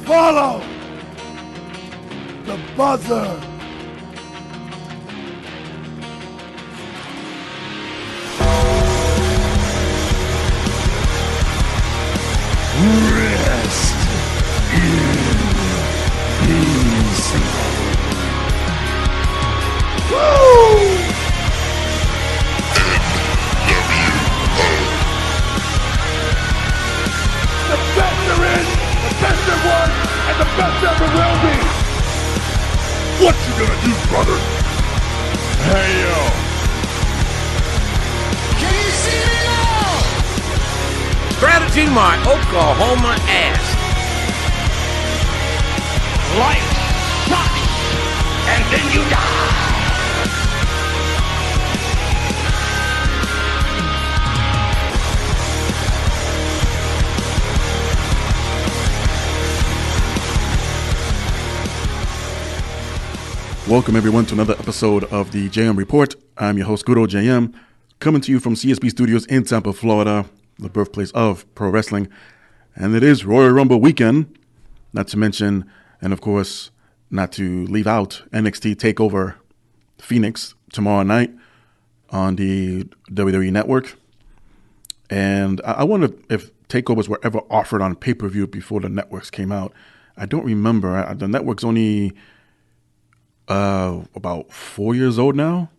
Follow the buzzer. Rest in peace. Woo! The best there is, the best there was, and the best ever will be. What you gonna do, brother? Hey, yo. Can you see me now? Strategy my Oklahoma ass. Life sucks, and then you die. Welcome everyone to another episode of the JM Report. I'm your host, GoodOlJM, coming to you from CSB Studios in Tampa, Florida, the birthplace of pro wrestling. And it is Royal Rumble weekend, not to mention, and of course, not to leave out NXT TakeOver Phoenix tomorrow night on the WWE Network. And I wonder if takeovers were ever offered on pay-per-view before the networks came out. I don't remember. The network's only about 4 years old now,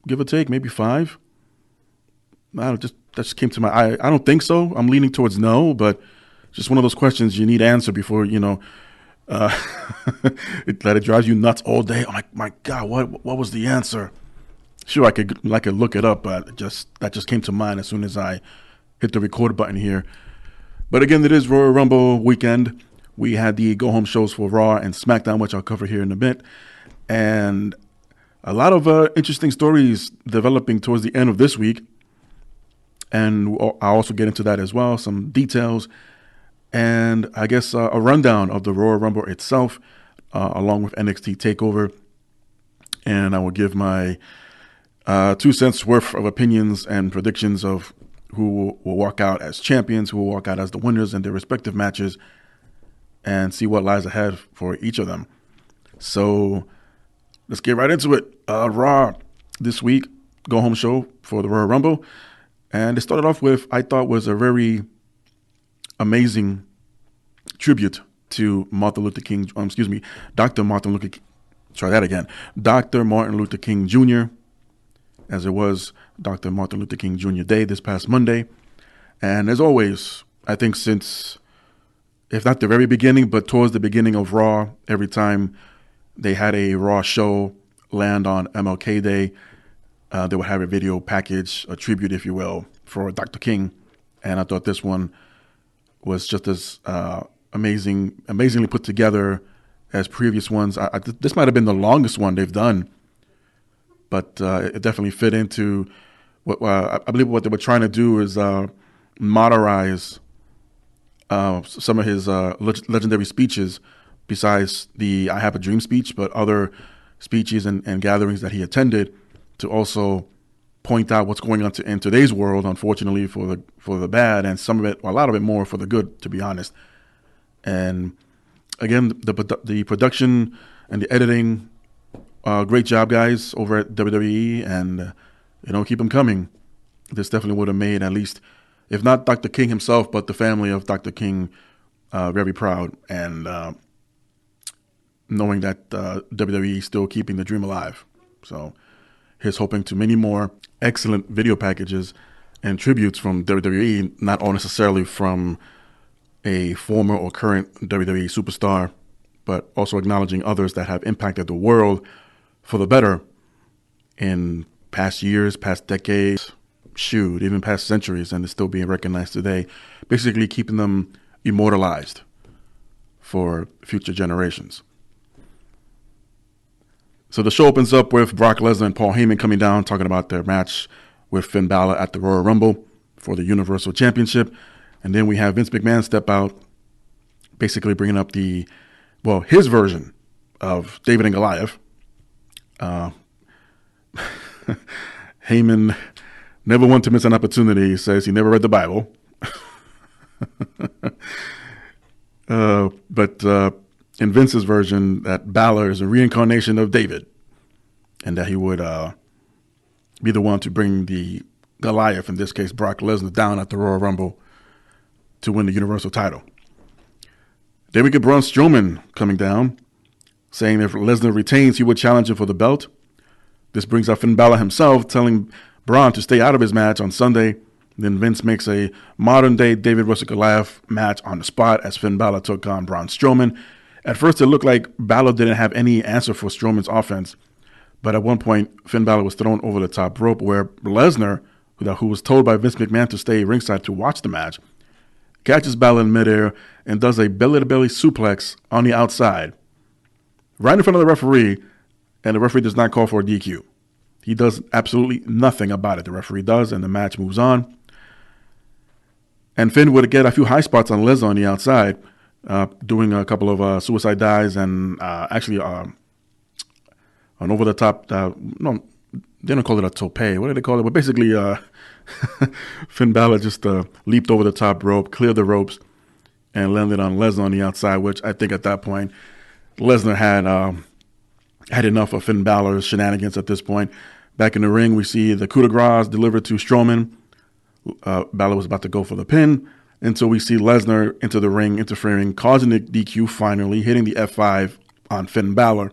give or take, maybe 5. That just came to my eye. I don't think so. I'm leaning towards no, but just one of those questions you need to answer before, that it drives you nuts all day. I'm like, my God, what was the answer? Sure, I could look it up, but that just came to mind as soon as I hit the record button here. But again, it is Royal Rumble weekend. We had the go-home shows for RAW and SmackDown, which I'll cover here in a bit. And a lot of interesting stories developing towards the end of this week. And I'll also get into that as well, some details. And I guess a rundown of the Royal Rumble itself, along with NXT TakeOver. And I will give my 2 cents worth of opinions and predictions of who will walk out as champions, who will walk out as the winners in their respective matches, and see what lies ahead for each of them. So let's get right into it. Raw this week, go-home show for the Royal Rumble. And it started off with, I thought, was a very amazing tribute to Dr. Martin Luther King Jr., as it was Dr. Martin Luther King Jr. Day this past Monday. And as always, I think since, if not the very beginning, but towards the beginning of Raw, every time they had a Raw show land on MLK Day, they would have a video package, a tribute, if you will, for Dr. King. And I thought this one was just as amazingly put together as previous ones. This might have been the longest one they've done, but it definitely fit into what I believe what they were trying to do is modernize some of his legendary speeches, besides the I Have a Dream speech, but other speeches and gatherings that he attended, to also point out what's going on in today's world, unfortunately, for the bad, and some of it, or a lot of it more, for the good, to be honest. And again, the production and the editing, great job, guys, over at WWE, and keep them coming. This definitely would have made, at least, if not Dr. King himself, but the family of Dr. King very proud, and knowing that WWE is still keeping the dream alive. So here's hoping to many more excellent video packages and tributes from WWE, not all necessarily from a former or current WWE superstar, but also acknowledging others that have impacted the world for the better in past years, past decades, even past centuries, and is still being recognized today, basically keeping them immortalized for future generations. So the show opens up with Brock Lesnar and Paul Heyman coming down, talking about their match with Finn Balor at the Royal Rumble for the Universal Championship. And then we have Vince McMahon step out, basically bringing up his version of David and Goliath. Heyman never wanted to miss an opportunity. He says he never read the Bible. But in Vince's version, that Balor is a reincarnation of David, and that he would be the one to bring the Goliath, in this case Brock Lesnar, down at the Royal Rumble to win the Universal title. Then we get Braun Strowman coming down, saying if Lesnar retains, he would challenge him for the belt. This brings up Finn Balor himself, telling Braun to stay out of his match on Sunday. Then Vince makes a modern-day David vs. Goliath match on the spot as Finn Balor took on Braun Strowman. At first, it looked like Balor didn't have any answer for Strowman's offense. But at one point, Finn Balor was thrown over the top rope where Lesnar, who was told by Vince McMahon to stay ringside to watch the match, catches Balor in midair and does a belly-to-belly suplex on the outside, right in front of the referee, and the referee does not call for a DQ. He does absolutely nothing about it. The referee does, and the match moves on. And Finn would get a few high spots on Lesnar on the outside, doing a couple of suicide dives and actually an over-the-top, no, they don't call it a tope. What do they call it? But basically, Finn Balor just leaped over the top rope, cleared the ropes, and landed on Lesnar on the outside, which I think at that point, Lesnar had enough of Finn Balor's shenanigans at this point. Back in the ring, we see the coup de grace delivered to Strowman. Balor was about to go for the pin until we see Lesnar into the ring, interfering, causing the DQ finally, hitting the F5 on Finn Balor,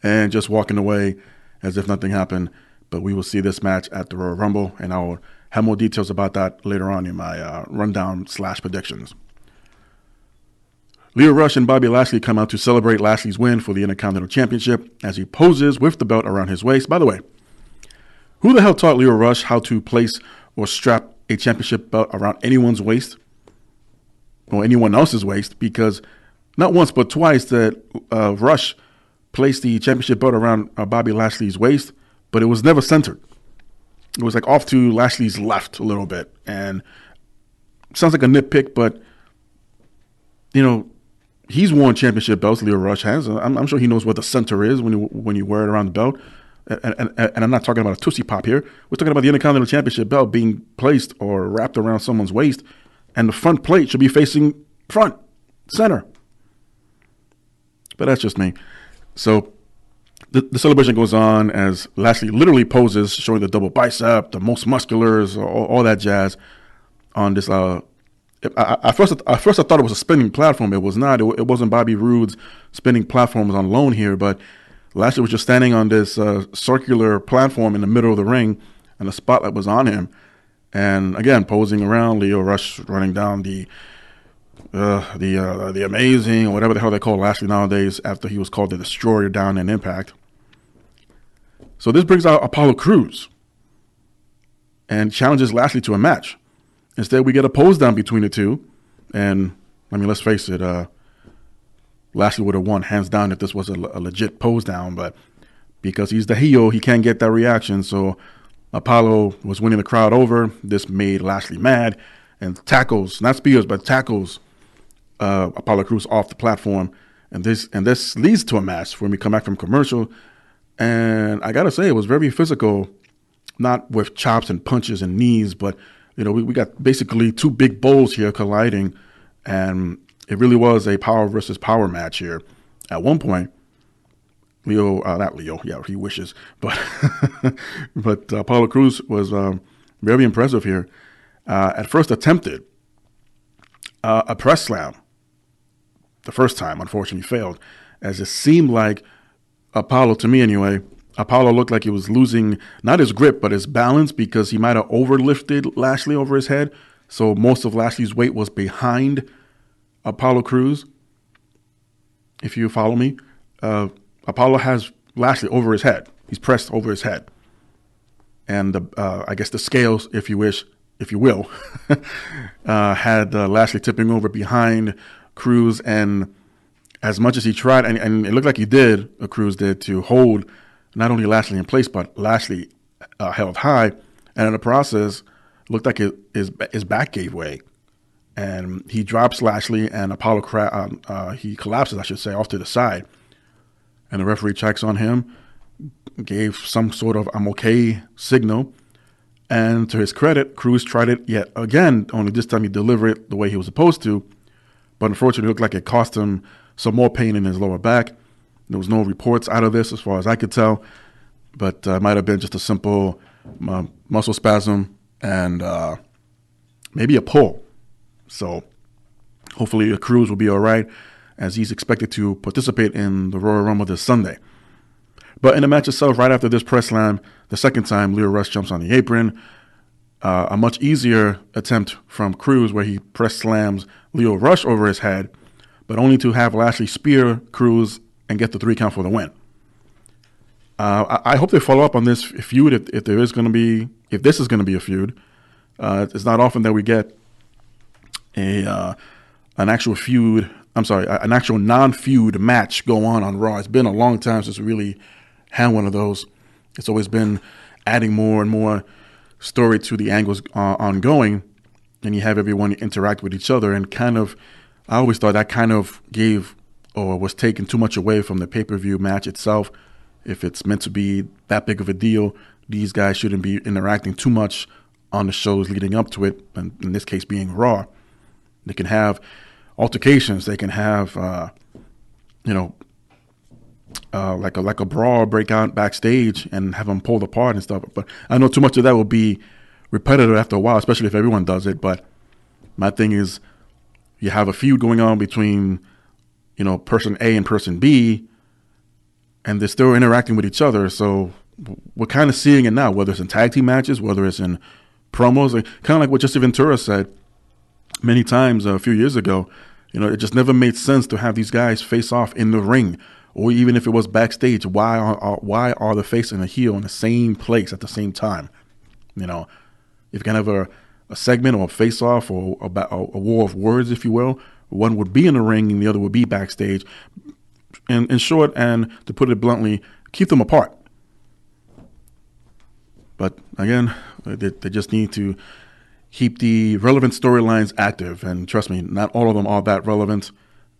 and just walking away as if nothing happened. But we will see this match at the Royal Rumble, and I'll have more details about that later on in my rundown/predictions. Lio Rush and Bobby Lashley come out to celebrate Lashley's win for the Intercontinental Championship as he poses with the belt around his waist. By the way, who the hell taught Lio Rush how to place or strap a championship belt around anyone's waist or anyone else's waist? Because not once but twice that Rush placed the championship belt around Bobby Lashley's waist, but it was never centered. It was like off to Lashley's left a little bit. And it sounds like a nitpick, but, you know, he's worn championship belts, Lio Rush has. I'm sure he knows what the center is when you wear it around the belt. And I'm not talking about a Tootsie Pop here. We're talking about the Intercontinental Championship belt being placed or wrapped around someone's waist, and the front plate should be facing front, center. But that's just me. So the celebration goes on as Lashley literally poses, showing the double bicep, the most musculars, all that jazz on this. At first I thought it was a spinning platform. It was not. It wasn't Bobby Roode's spinning platform on loan here, but Lashley was just standing on this circular platform in the middle of the ring, and the spotlight was on him. And again, posing around, Lio Rush running down the Amazing, or whatever the hell they call Lashley nowadays, after he was called the Destroyer down in Impact. So this brings out Apollo Crews and challenges Lashley to a match. Instead, we get a pose down between the two, and I mean, let's face it, Lashley would have won hands down if this was a legit pose down, but because he's the heel, he can't get that reaction. So Apollo was winning the crowd over. This made Lashley mad and tackles, not spears, but tackles Apollo Crews off the platform. And this leads to a match when we come back from commercial. And I got to say, it was very physical, not with chops and punches and knees, but, you know, we got basically two big bulls here colliding, and it really was a power versus power match here. At one point, not Leo, yeah, he wishes, but but Apollo Crews was very impressive here. At first attempted a press slam. The first time, unfortunately, failed, as it seemed like Apollo, to me anyway, Apollo looked like he was losing not his grip, but his balance, because he might have overlifted Lashley over his head. So most of Lashley's weight was behind Apollo Crews. If you follow me, Apollo has Lashley over his head. He's pressed over his head. And I guess the scales, if you will, had Lashley tipping over behind Crews. And as much as he tried, and it looked like he did, Crews did, to hold not only Lashley in place, but Lashley held high. And in the process, looked like his back gave way. And he drops Lashley, and Apollo he collapses, I should say, off to the side. And the referee checks on him, gave some sort of "I'm okay" signal. And to his credit, Crews tried it yet again, only this time he delivered it the way he was supposed to. but unfortunately it looked like it cost him some more pain in his lower back. There was no reports out of this as far as I could tell, but it might have been just a simple muscle spasm and maybe a pull. So hopefully Cruz will be all right, as he's expected to participate in the Royal Rumble this Sunday. But in the match itself, right after this press slam, the second time Lio Rush jumps on the apron, a much easier attempt from Cruz where he press slams Lio Rush over his head, but only to have Lashley spear Cruz and get the 3 count for the win. I hope they follow up on this feud if this is going to be a feud. It's not often that we get an actual feud. I'm sorry, an actual non-feud match go on Raw. It's been a long time since we really had one of those. It's always been adding more and more story to the angles ongoing, and you have everyone interact with each other, and I always thought that kind of gave or was taking too much away from the pay-per-view match itself. If it's meant to be that big of a deal, these guys shouldn't be interacting too much on the shows leading up to it, and in this case being Raw. They can have altercations. They can have, like a brawl breakout backstage and have them pulled apart and stuff. But I know too much of that will be repetitive after a while, especially if everyone does it. But my thing is, you have a feud going on between, person A and person B, and they're still interacting with each other. So we're kind of seeing it now, whether it's in tag team matches, whether it's in promos, kind of like what Jesse Ventura said many times a few years ago. It just never made sense to have these guys face off in the ring, or even if it was backstage. Why are the face and the heel in the same place at the same time? If you can have a segment or a face off or a war of words, if you will, one would be in the ring and the other would be backstage. And in short, and to put it bluntly, keep them apart. But again, they just need to keep the relevant storylines active. And trust me, not all of them are that relevant.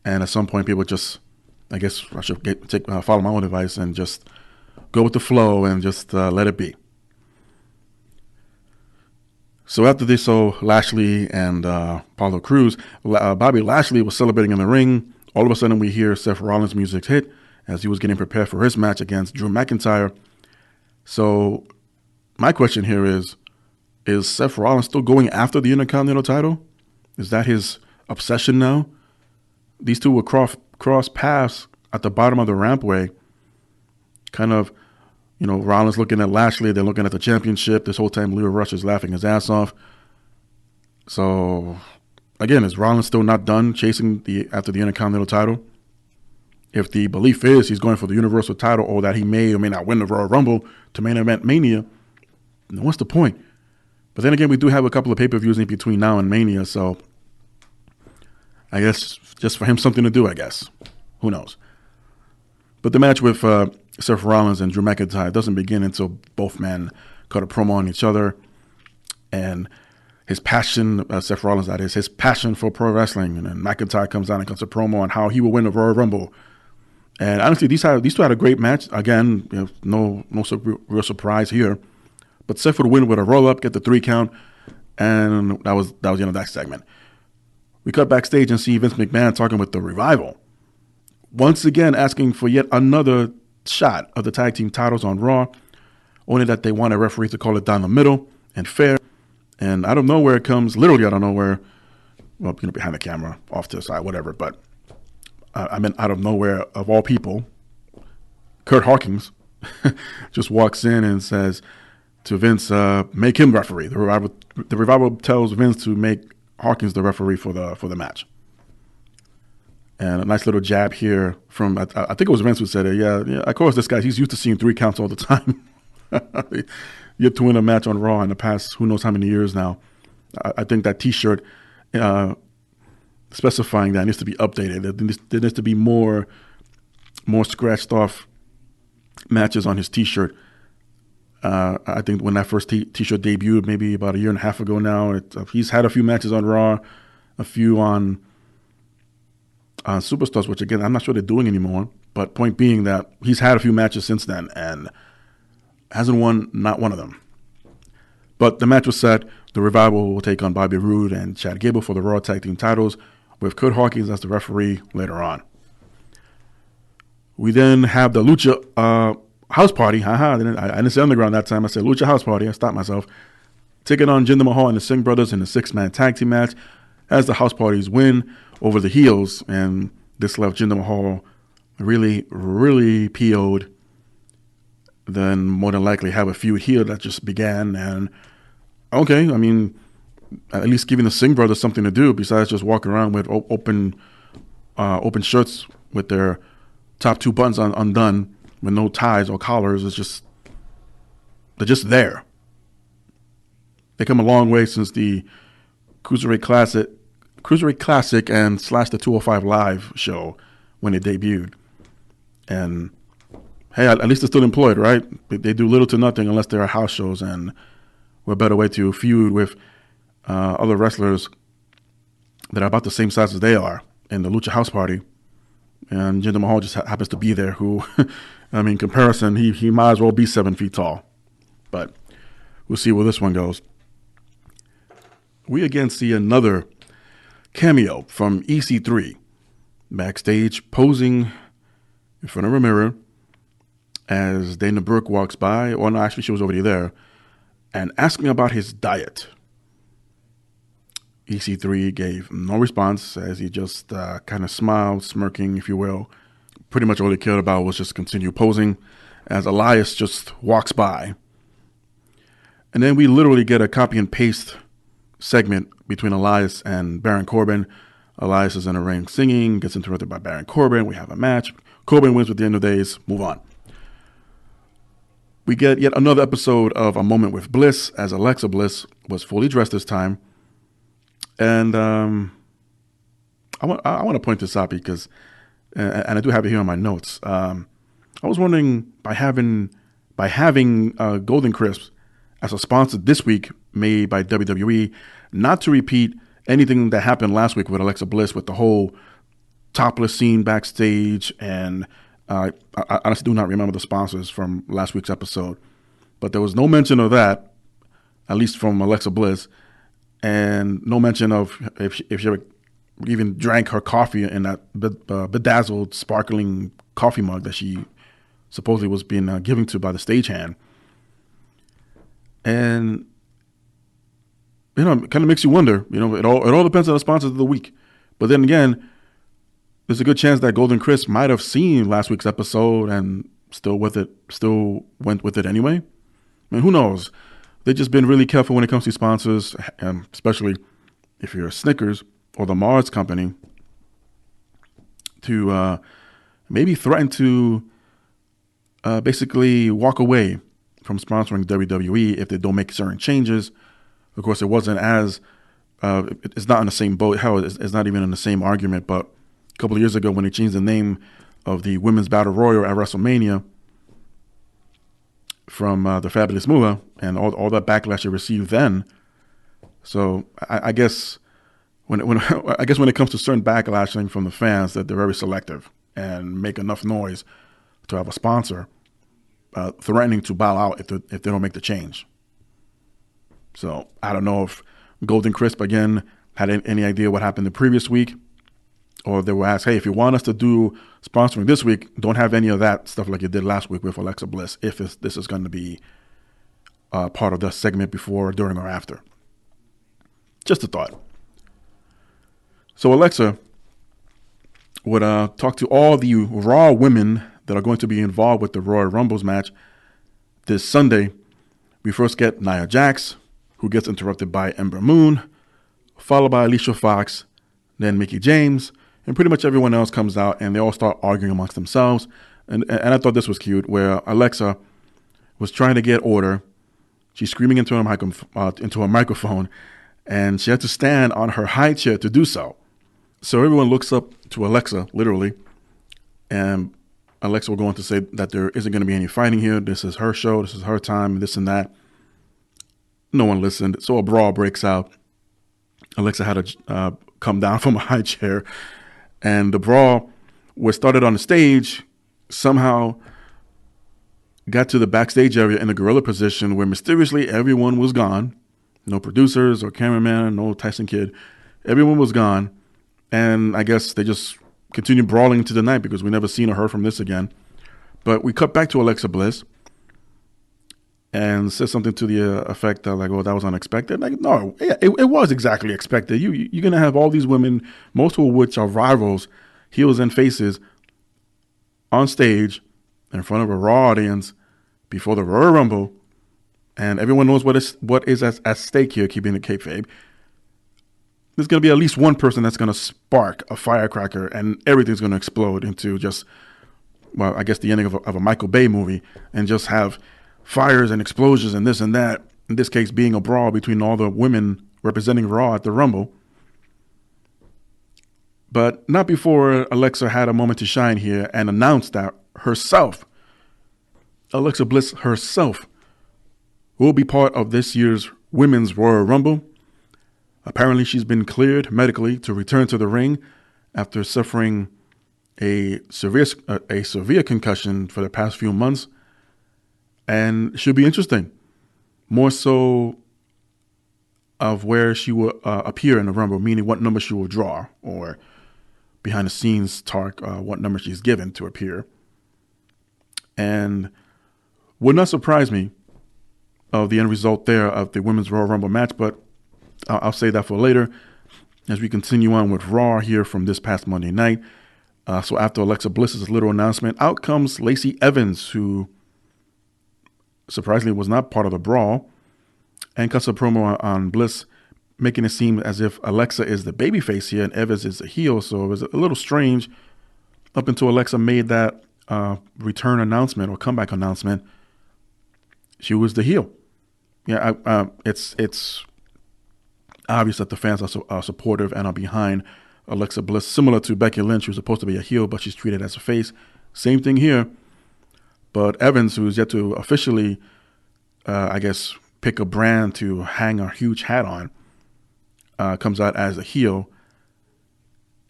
And at some point, people just, I guess I should follow my own advice and just go with the flow and just let it be. So after this, Lashley and Apollo Crews, Bobby Lashley was celebrating in the ring. All of a sudden, we hear Seth Rollins' music hit as he was getting prepared for his match against Drew McIntyre. So my question here is Seth Rollins still going after the Intercontinental title? Is that his obsession now? These two will cross paths at the bottom of the rampway. Kind of, Rollins looking at Lashley. They're looking at the championship. This whole time, Lio Rush is laughing his ass off. So, again, is Rollins still not done chasing after the Intercontinental title? If the belief is he's going for the Universal title, or that he may or may not win the Royal Rumble to main event Mania, then what's the point? But then again, we do have a couple of pay-per-views in between now and Mania, so I guess just for him something to do, I guess. Who knows? But the match with Seth Rollins and Drew McIntyre doesn't begin until both men cut a promo on each other. And his passion, Seth Rollins, that is, his passion for pro wrestling. And then McIntyre comes out and cuts a promo on how he will win the Royal Rumble. And honestly, these two had a great match. Again, no real surprise here. But Seth would win with a roll-up, get the 3 count, and that was the end of that segment. We cut backstage and see Vince McMahon talking with the Revival, once again asking for yet another shot of the tag team titles on Raw, only that they want a referee to call it down the middle and fair. And out of nowhere comes, literally out of nowhere, well, behind the camera, off to the side, whatever, but I meant out of nowhere, of all people, Kurt Hawkins just walks in and says to Vince, make him referee. The Revival tells Vince to make Hawkins the referee for the match. And a nice little jab here from, I think it was Vince who said it. Yeah, of course, this guy, he's used to seeing 3 counts all the time. You have to win a match on Raw in the past who knows how many years now. I think that T-shirt specifying that needs to be updated. There needs to be more scratched off matches on his T-shirt. I think when that first T-shirt debuted, maybe about a year and a half ago now, he's had a few matches on Raw, a few on Superstars, which again, I'm not sure they're doing anymore. But point being that he's had a few matches since then and hasn't won not one of them. But the match was set. The Revival will take on Bobby Roode and Chad Gable for the Raw Tag Team titles. with Kurt Hawkins as the referee later on. We then have the Lucha House Party. I didn't say Underground that time. I said Lucha House Party. I stopped myself. Taking on Jinder Mahal and the Singh Brothers in a 6-man tag team match as the House Parties win over the heels. And this left Jinder Mahal really, really PO'd. Then more than likely have a feud here that just began. And okay, I mean, at least giving the Singh Brothers something to do besides just walking around with open shirts with their top 2 buttons undone with no ties or collars. They're just there. They come a long way since the Cruiserweight Classic and / the 205 Live show when it debuted. And hey, at least they're still employed, right? They do little to nothing unless there are house shows, and what better way to feud with other wrestlers that are about the same size as they are in the Lucha House Party. And Jinder Mahal just happens to be there, who, I mean, in comparison, he might as well be 7 feet tall. But we'll see where this one goes. We again see another cameo from EC3 backstage posing in front of a mirror as Dana Brooke walks by, or no, actually she was already there, and asking about his diet. EC3 gave no response as he just kind of smiled, smirking, if you will. Pretty much all he cared about was just continue posing as Elias just walks by. And then we literally get a copy and paste segment between Elias and Baron Corbin. Elias is in the ring singing, gets interrupted by Baron Corbin. We have a match. Corbin wins with the end of days. Move on. We get yet another episode of A Moment with Bliss as Alexa Bliss was fully dressed this time. And I want to point this out because, and I do have it here on my notes. I was wondering by having Golden Crisp as a sponsor this week made by WWE, not to repeat anything that happened last week with Alexa Bliss with the whole topless scene backstage. And I honestly do not remember the sponsors from last week's episode, but there was no mention of that, at least from Alexa Bliss. And no mention of if she ever even drank her coffee in that bedazzled, sparkling coffee mug that she supposedly was being given to by the stagehand. And, you know, it kind of makes you wonder, you know, it all depends on the sponsors of the week. But then again, there's a good chance that Golden Chris might have seen last week's episode and still went with it anyway. I mean, who knows? They've just been really careful when it comes to sponsors, especially if you're Snickers or the Mars Company, to maybe threaten to basically walk away from sponsoring WWE if they don't make certain changes. Of course, it wasn't as it's not in the same boat. Hell, it's not even in the same argument. But a couple of years ago, when they changed the name of the Women's Battle Royal at WrestleMania from the Fabulous Moolah and all that backlash it received then. So I guess when it comes to certain backlashing from the fans, that they're very selective and make enough noise to have a sponsor threatening to bow out if they don't make the change. So I don't know if Golden Crisp again had any idea what happened the previous week, or they were asked, hey, if you want us to do sponsoring this week, don't have any of that stuff like you did last week with Alexa Bliss, if this is going to be part of the segment before, during, or after. Just a thought. So Alexa would talk to all the Raw women that are going to be involved with the Royal Rumbles match this Sunday. We first get Nia Jax, who gets interrupted by Ember Moon, followed by Alicia Fox, then Mickie James, and pretty much everyone else comes out, and they all start arguing amongst themselves. And I thought this was cute, where Alexa was trying to get order. She's screaming into a microphone, and she had to stand on her high chair to do so. So everyone looks up to Alexa, literally, and Alexa will go on to say that there isn't going to be any fighting here. This is her show. This is her time, this and that. No one listened, so a brawl breaks out. Alexa had to come down from a high chair, and the brawl was started on the stage, somehow got to the backstage area in a gorilla position where mysteriously everyone was gone. No producers or cameraman, no Tyson Kidd. Everyone was gone. And I guess they just continue brawling into the night because we never seen or heard from this again. But we cut back to Alexa Bliss and says something to the effect of like, "Oh, that was unexpected." Like, no, yeah, it was exactly expected. You're gonna have all these women, most of which are rivals, heels and faces, on stage in front of a Raw audience before the Royal Rumble, and everyone knows what is at stake here. Keeping the kayfabe, there's gonna be at least one person that's gonna spark a firecracker, and everything's gonna explode into just, well, I guess the ending of a Michael Bay movie, and just have fires and explosions and this and that, in this case being a brawl between all the women representing Raw at the Rumble. But not before Alexa had a moment to shine here and announced that herself, Alexa Bliss herself, will be part of this year's Women's Royal Rumble. Apparently she's been cleared medically to return to the ring after suffering a severe concussion for the past few months. And should be interesting, more so of where she will appear in the Rumble, meaning what number she will draw, or behind the scenes talk, what number she's given to appear. And would not surprise me of the end result there of the Women's Royal Rumble match, but I'll say that for later as we continue on with Raw here from this past Monday night. So after Alexa Bliss's little announcement, out comes Lacey Evans, who surprisingly was not part of the brawl, and cuts a promo on Bliss, making it seem as if Alexa is the babyface here and Evans is the heel. So it was a little strange up until Alexa made that return announcement or comeback announcement. She was the heel. Yeah, it's obvious that the fans are supportive and are behind Alexa Bliss, similar to Becky Lynch, who's supposed to be a heel, but she's treated as a face. Same thing here. But Evans, who's yet to officially, I guess, pick a brand to hang a huge hat on, comes out as a heel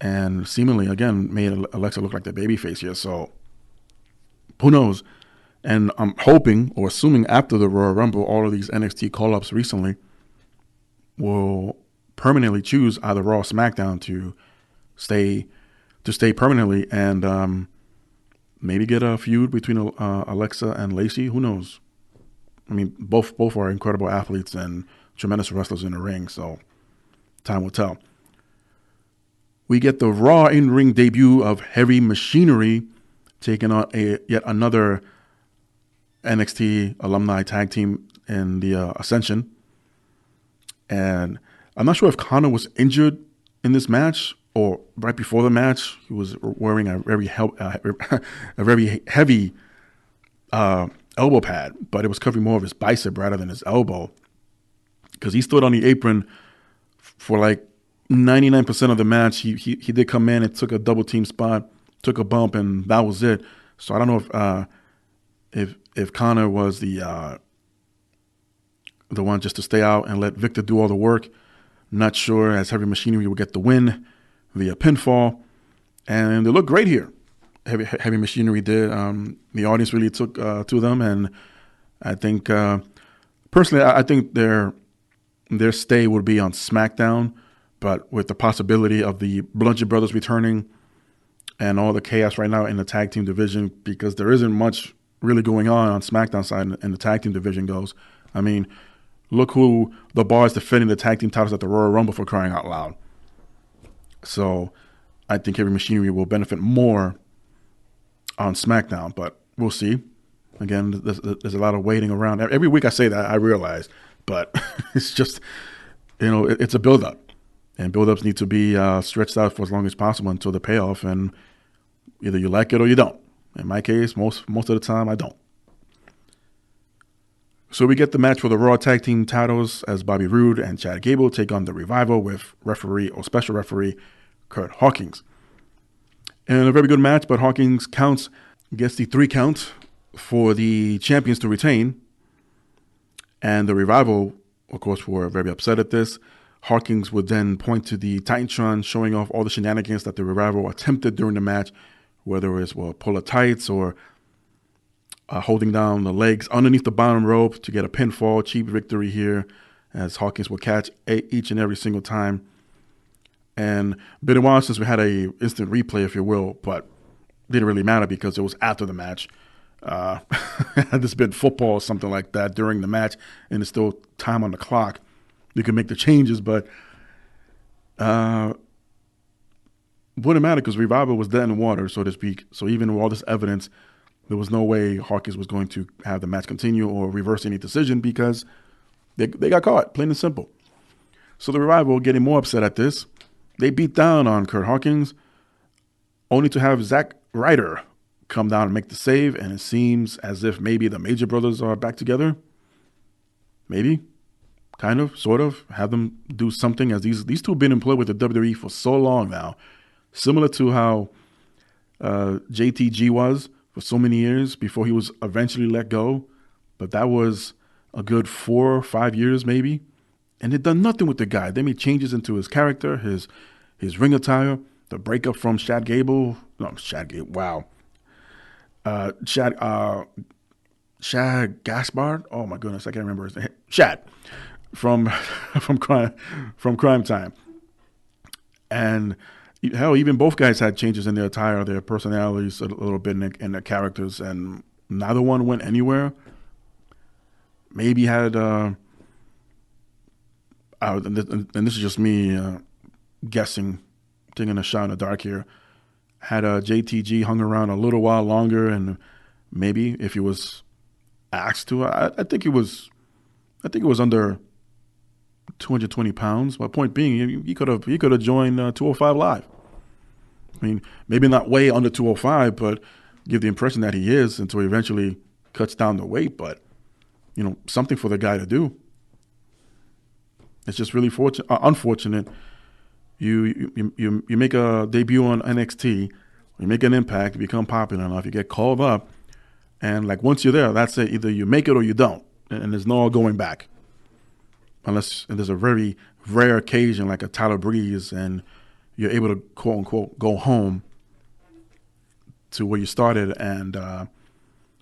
and seemingly, again, made Alexa look like the babyface here. So who knows? And I'm hoping or assuming after the Royal Rumble, all of these NXT call-ups recently will permanently choose either Raw or SmackDown to stay permanently, and maybe get a feud between Alexa and Lacey. Who knows? I mean, both are incredible athletes and tremendous wrestlers in the ring, so time will tell. We get the Raw in-ring debut of Heavy Machinery taking on yet another NXT alumni tag team in the Ascension. And I'm not sure if Connor was injured in this match or right before the match. He was wearing a very heavy elbow pad, but it was covering more of his bicep rather than his elbow, because he stood on the apron for like 99% of the match. He did come in and took a double team spot, took a bump, and that was it. So I don't know if Connor was the one just to stay out and let Victor do all the work. Not sure, as Heavy Machinery will get the win via pinfall, and they look great here. Heavy Machinery did. The audience really took to them, and I think personally, I think their stay would be on SmackDown, but with the possibility of the Bludgeon Brothers returning and all the chaos right now in the tag team division, because there isn't much really going on SmackDown side and the tag team division goes. I mean, look who the Bar is defending the tag team titles at the Royal Rumble, for crying out loud. So I think Heavy Machinery will benefit more on SmackDown, but we'll see. Again, there's a lot of waiting around. Every week I say that, I realize, but it's just, it's a build-up, and build-ups need to be stretched out for as long as possible until the payoff, and either you like it or you don't. In my case, most of the time, I don't. So we get the match for the Raw Tag Team titles as Bobby Roode and Chad Gable take on the Revival with special referee Kurt Hawkins. And a very good match, but Hawkins gets the 3 count for the champions to retain. And the Revival, of course, were very upset at this. Hawkins would then point to the Titantron, showing off all the shenanigans that the Revival attempted during the match, whether it's pull of tights or holding down the legs underneath the bottom rope to get a pinfall, cheap victory here, as Hawkins will catch each and every single time. And been a while since we had a instant replay, if you will, but didn't really matter because it was after the match. Had this been football or something like that during the match and there's still time on the clock, you can make the changes, but wouldn't matter because Revival was dead in the water, so to speak. So even with all this evidence, there was no way Hawkins was going to have the match continue or reverse any decision because they got caught, plain and simple. So the Revival, getting more upset at this, they beat down on Kurt Hawkins, only to have Zack Ryder come down and make the save, and it seems as if maybe the Major Brothers are back together. Maybe. Kind of, sort of. Have them do something, as these two have been employed with the WWE for so long now. Similar to how JTG was for so many years before he was eventually let go. But that was a good 4 or 5 years maybe. And they'd done nothing with the guy. They made changes into his character, his ring attire, the breakup from Shad Gable. Wow. Shad Gaspard. Oh my goodness, I can't remember his name. Shad from Crime Time. And hell, even both guys had changes in their attire, their personalities a little bit in their characters, and neither one went anywhere. Maybe had and this is just me guessing, taking a shot in the dark here. Had JTG hung around a little while longer, and maybe if he was asked to, I think it was under 220 pounds. My point being, he could have joined 205 Live. I mean, maybe not way under 205, but give the impression that he is until he eventually cuts down the weight. But something for the guy to do. It's just really unfortunate. You make a debut on NXT, you make an impact, you become popular enough, you get called up, and like once you're there, that's it. Either you make it or you don't, and there's no going back. Unless there's a very rare occasion like a Tyler Breeze, and you're able to quote unquote go home to where you started and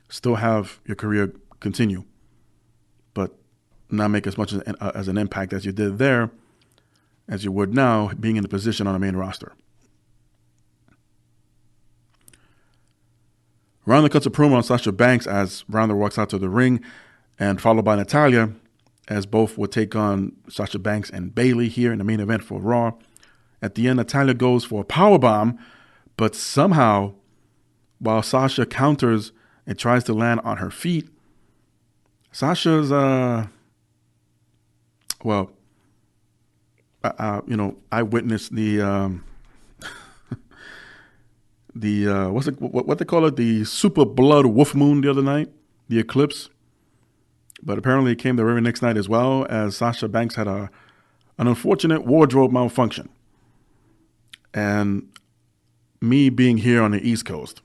still have your career continue, but not make as much as an impact as you did there as you would now, being in the position on the main roster. Ronda cuts a promo on Sasha Banks as Ronda walks out to the ring, and followed by Natalya, as both would take on Sasha Banks and Bayley here in the main event for Raw. At the end, Natalya goes for a powerbomb, but somehow, while Sasha counters and tries to land on her feet, Sasha's, I witnessed the what they call it, the super blood wolf moon the other night, the eclipse. But apparently it came the very next night as well, as Sasha Banks had an unfortunate wardrobe malfunction. And me being here on the East Coast,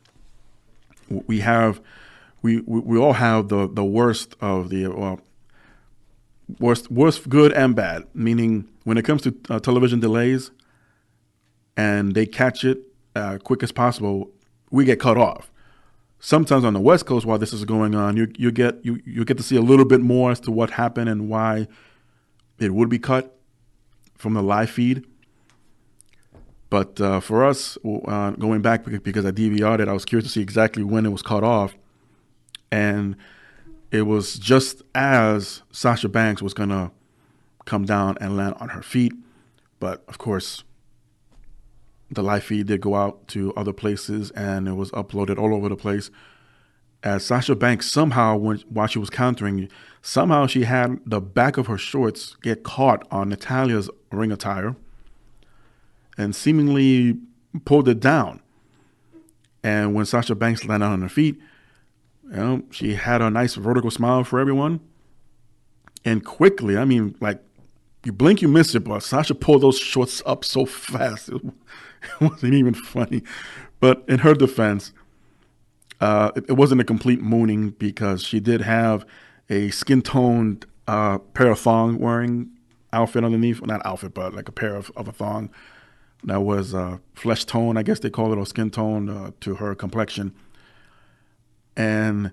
we all have the worst of the worst good and bad, meaning when it comes to television delays and they catch it quick as possible, we get cut off. Sometimes on the West Coast, while this is going on, you get to see a little bit more as to what happened and why it would be cut from the live feed. But for us, going back because I DVR'd it, I was curious to see exactly when it was cut off, and it was just as Sasha Banks was going to come down and land on her feet. But, of course, the live feed did go out to other places, and it was uploaded all over the place. As Sasha Banks somehow, while she was countering, somehow she had the back of her shorts get caught on Natalya's ring attire and seemingly pulled it down. And when Sasha Banks landed on her feet, she had a nice vertical smile for everyone. And quickly, I mean, like, you blink, you miss it, but Sasha pulled those shorts up so fast. It wasn't even funny. But in her defense, it wasn't a complete mooning because she did have a skin-toned pair of thong-wearing outfit underneath. Well, not outfit, but like a pair of a thong that was flesh tone, I guess they call it, or skin tone to her complexion. And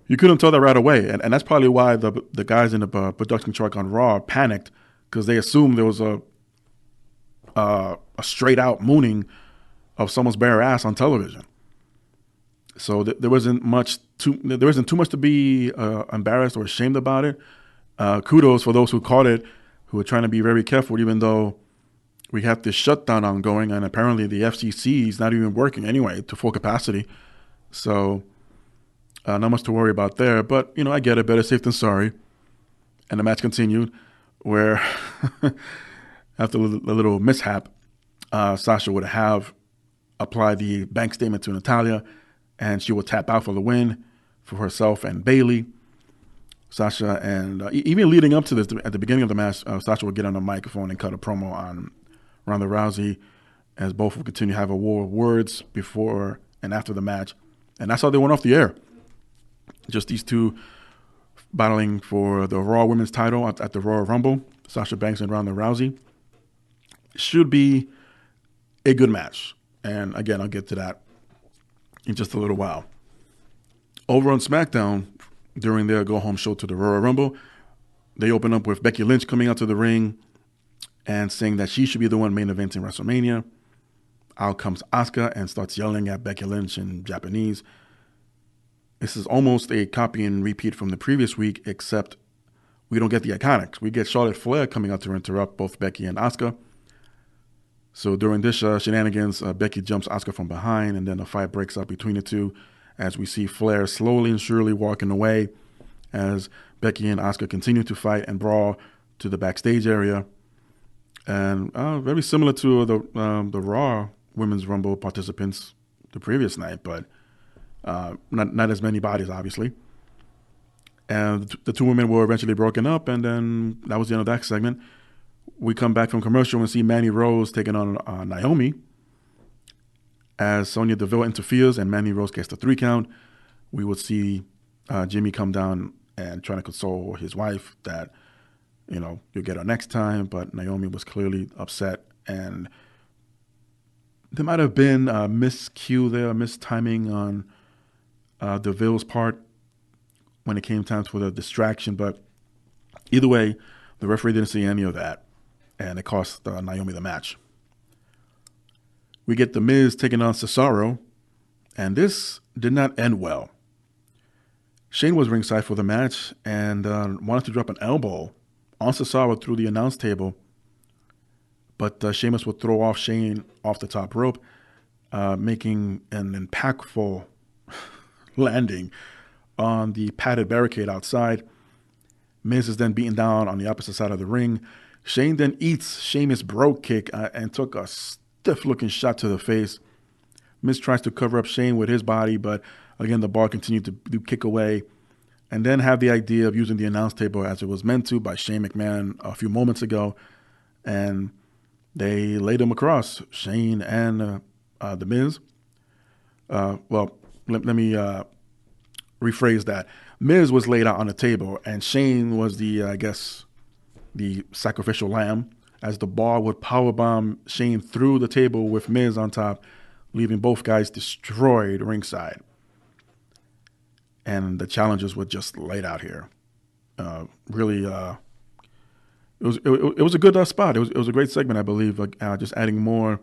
you couldn't tell that right away. And that's probably why the guys in the production truck on Raw panicked, because they assumed there was a a straight out mooning of someone's bare ass on television. So there isn't too much to be embarrassed or ashamed about it. Kudos for those who caught it, who are trying to be very careful, even though we have this shutdown ongoing, and apparently the FCC is not even working anyway to full capacity. So not much to worry about there. But, I get it. Better safe than sorry. And the match continued where after a little mishap, Sasha would have applied the bank statement to Natalya, and she would tap out for the win for herself and Bayley. Sasha, and even leading up to this, at the beginning of the match, Sasha would get on the microphone and cut a promo on Ronda Rousey, as both would continue to have a war of words before and after the match. And that's how they went off the air. Just these two battling for the Raw Women's title at the Royal Rumble, Sasha Banks and Ronda Rousey. Should be a good match. And again, I'll get to that in just a little while. Over on SmackDown, during their go-home show to the Royal Rumble, they open up with Becky Lynch coming out to the ring and saying that she should be the one main eventing WrestleMania. Out comes Asuka and starts yelling at Becky Lynch in Japanese. This is almost a copy and repeat from the previous week, except we don't get the Iconics. We get Charlotte Flair coming out to interrupt both Becky and Asuka. So during this shenanigans, Becky jumps Asuka from behind, and then a fight breaks out between the two as we see Flair slowly and surely walking away as Becky and Asuka continue to fight and brawl to the backstage area. And very similar to the Raw Women's Rumble participants the previous night, but not as many bodies, obviously. And the two women were eventually broken up, and then that was the end of that segment. We come back from commercial and see Mandy Rose taking on Naomi. As Sonya Deville interferes and Mandy Rose gets the 3 count, we would see Jimmy come down and trying to console his wife that, you'll get her next time. But Naomi was clearly upset, and there might have been a miscue there, a mistiming on Deville's part when it came time for the distraction. But either way, the referee didn't see any of that, and it cost Naomi the match. We get The Miz taking on Cesaro, and this did not end well. Shane was ringside for the match and wanted to drop an elbow on Cesaro through the announce table, but Sheamus would throw off Shane off the top rope, making an impactful landing on the padded barricade outside. Miz is then beaten down on the opposite side of the ring. Shane then eats Sheamus' brogue kick and took a stiff-looking shot to the face. Miz tries to cover up Shane with his body, but again, the Bar continued to do kick away, and then have the idea of using the announce table as it was meant to by Shane McMahon a few moments ago, and they laid him across, Shane and The Miz. Let me rephrase that. Miz was laid out on the table, and Shane was the sacrificial lamb, as the Bar would powerbomb Shane through the table with Miz on top, leaving both guys destroyed ringside. And the challenges were just laid out here. It was a good spot. It was a great segment, I believe, just adding more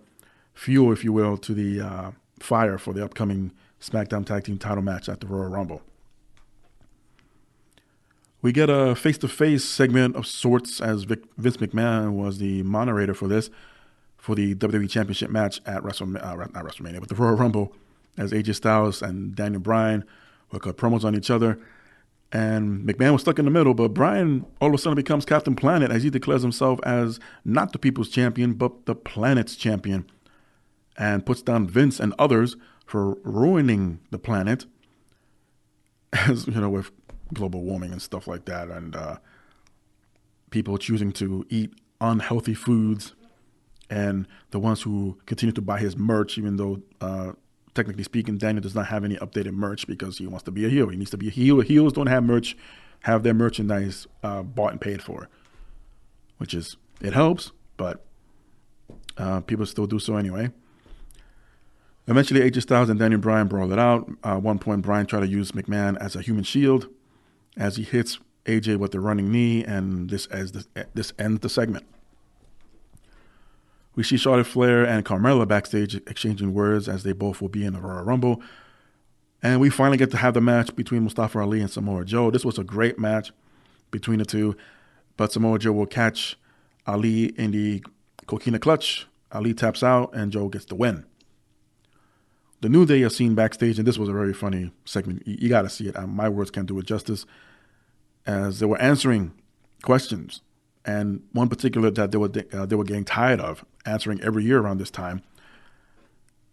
fuel, if you will, to the fire for the upcoming SmackDown Tag Team title match at the Royal Rumble. We get a face-to-face segment of sorts, as Vince McMahon was the moderator for this, for the WWE Championship match at not WrestleMania, but the Royal Rumble, as AJ Styles and Daniel Bryan would cut promos on each other. And McMahon was stuck in the middle, but Bryan all of a sudden becomes Captain Planet as he declares himself as not the people's champion, but the planet's champion, and puts down Vince and others for ruining the planet, as with global warming and stuff like that, and people choosing to eat unhealthy foods, and the ones who continue to buy his merch, even though technically speaking, Daniel does not have any updated merch because he wants to be a heel. He needs to be a heel. Heels don't have merch, have their merchandise bought and paid for, it helps, but people still do so anyway. Eventually, AJ Styles and Daniel Bryan brawl it out. At one point, Bryan tried to use McMahon as a human shield as he hits AJ with the running knee, and this ends the segment. We see Charlotte Flair and Carmella backstage exchanging words as they both will be in the Royal Rumble. And we finally get to have the match between Mustafa Ali and Samoa Joe. This was a great match between the two, but Samoa Joe will catch Ali in the Coquina Clutch. Ali taps out and Joe gets the win. The New Day are seen backstage, and this was a very funny segment. You got to see it. My words can't do it justice. As they were answering questions, and one particular that they were getting tired of answering every year around this time,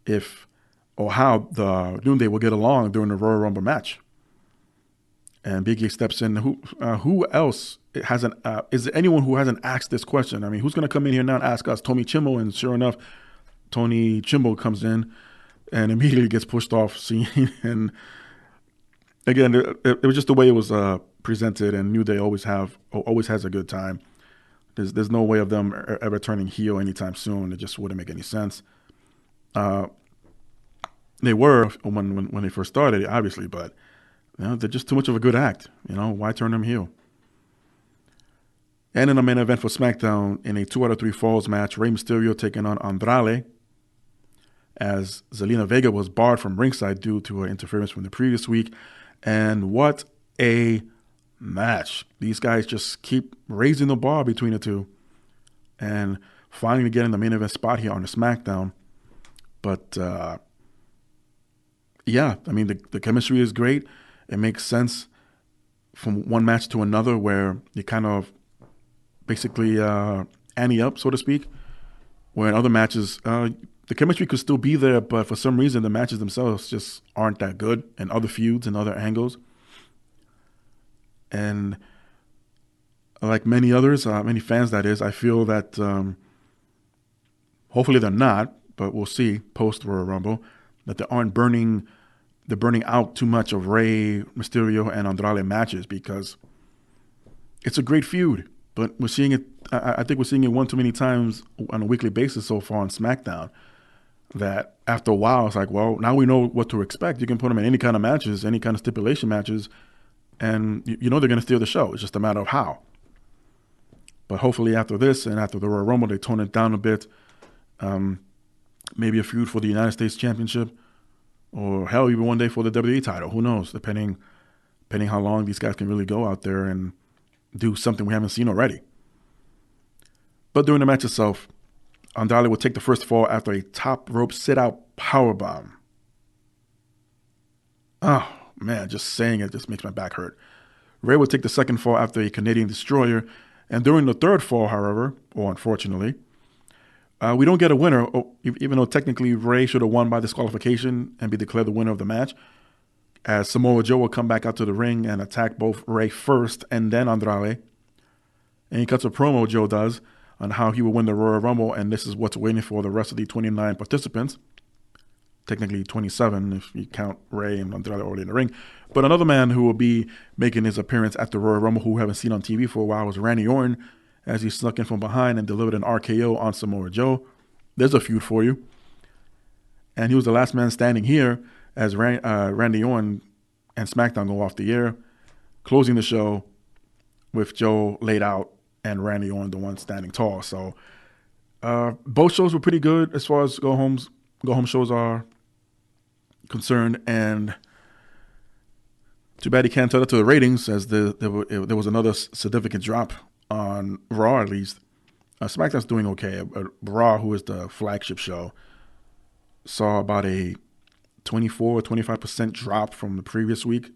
if or how the New Day will get along during the Royal Rumble match. And Big E steps in. Who else hasn't? Is there anyone who hasn't asked this question? I mean, who's going to come in here now and ask us? Tony Chimbo, and sure enough, Tony Chimbo comes in and immediately gets pushed off scene. And again, it was just the way it was presented. And New Day always has a good time. There's no way of them ever turning heel anytime soon. It just wouldn't make any sense. They were when they first started, obviously, but they're just too much of a good act. Why turn them heel? And in the main event for SmackDown, in a 2 out of 3 falls match, Rey Mysterio taking on Andrade, as Zelina Vega was barred from ringside due to her interference from the previous week. And what a match. These guys just keep raising the bar between the two and finally getting the main event spot here on the SmackDown. But yeah, I mean, the chemistry is great. It makes sense from one match to another where you kind of basically ante up, so to speak, where in other matches, the chemistry could still be there, but for some reason the matches themselves just aren't that good, and other feuds and other angles. And like many others, many fans that is, I feel that hopefully they're not, but we'll see post Royal Rumble, that they're burning out too much of Rey, Mysterio, and Andrade matches, because it's a great feud. But we're seeing it. I think we're seeing it one too many times on a weekly basis so far on SmackDown, that after a while it's like, well, now we know what to expect. You can put them in any kind of matches, any kind of stipulation matches, and you know they're going to steal the show. It's just a matter of how. But hopefully after this and after the Royal Rumble, they tone it down a bit. Maybe a feud for the United States Championship, or hell, even one day for the WWE title. Who knows? Depending how long these guys can really go out there and do something we haven't seen already. But during the match itself, Andrade will take the first fall after a top rope sit-out powerbomb. Oh, man, just saying it just makes my back hurt. Rey will take the second fall after a Canadian destroyer. And during the third fall, however, or unfortunately, we don't get a winner, even though technically Rey should have won by disqualification and be declared the winner of the match, as Samoa Joe will come back out to the ring and attack both Rey first and then Andrade. And he cuts a promo, Joe does, on how he will win the Royal Rumble, and this is what's waiting for the rest of the 29 participants. Technically 27 if you count Rey and Andrade already in the ring. But another man who will be making his appearance at the Royal Rumble, who we haven't seen on TV for a while, is Randy Orton, as he snuck in from behind and delivered an RKO on Samoa Joe. There's a feud for you. And he was the last man standing here as Randy Orton and SmackDown go off the air, closing the show with Joe laid out and Randy Orton the one standing tall. So both shows were pretty good as far as go home shows are concerned. And too bad he can't tell it to the ratings, as there was another significant drop on Raw, at least. SmackDown's doing okay. Raw, who is the flagship show, saw about a 24 or 25% drop from the previous week.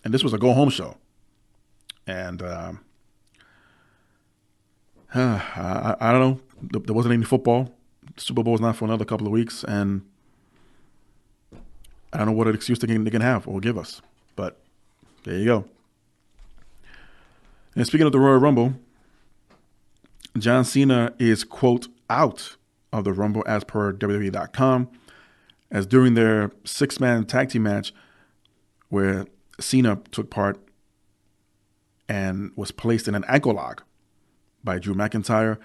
And this was a go-home show. And I don't know. There wasn't any football. The Super Bowl's not for another couple of weeks. And I don't know what excuse they can have or give us. But there you go. And speaking of the Royal Rumble, John Cena is, quote, out of the Rumble as per WWE.com, as during their 6-man tag team match where Cena took part and was placed in an ankle lock by Drew McIntyre.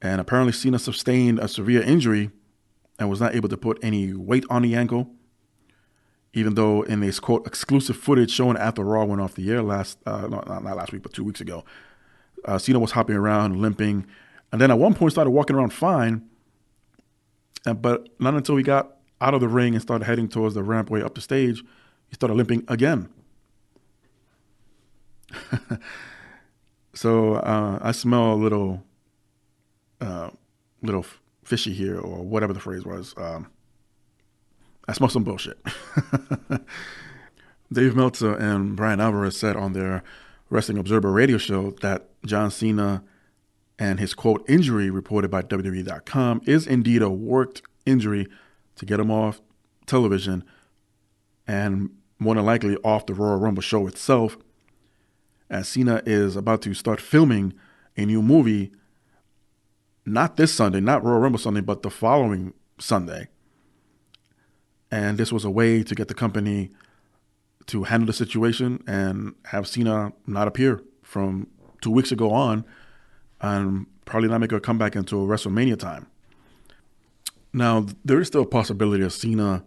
And apparently Cena sustained a severe injury and was not able to put any weight on the ankle, even though in this, quote, exclusive footage shown after Raw went off the air not last week, but 2 weeks ago, Cena was hopping around, limping, and then at one point started walking around fine But not until he got out of the ring and started heading towards the rampway up the stage, he started limping again. So I smell a little fishy here, or whatever the phrase was. I smell some bullshit. Dave Meltzer and Brian Alvarez said on their Wrestling Observer radio show that John Cena and his, quote, injury reported by WWE.com is indeed a worked injury to get him off television and more than likely off the Royal Rumble show itself, as Cena is about to start filming a new movie, not this Sunday, not Royal Rumble Sunday, but the following Sunday. And this was a way to get the company to handle the situation and have Cena not appear from 2 weeks ago on, and probably not make a comeback until WrestleMania time. Now, there is still a possibility of Cena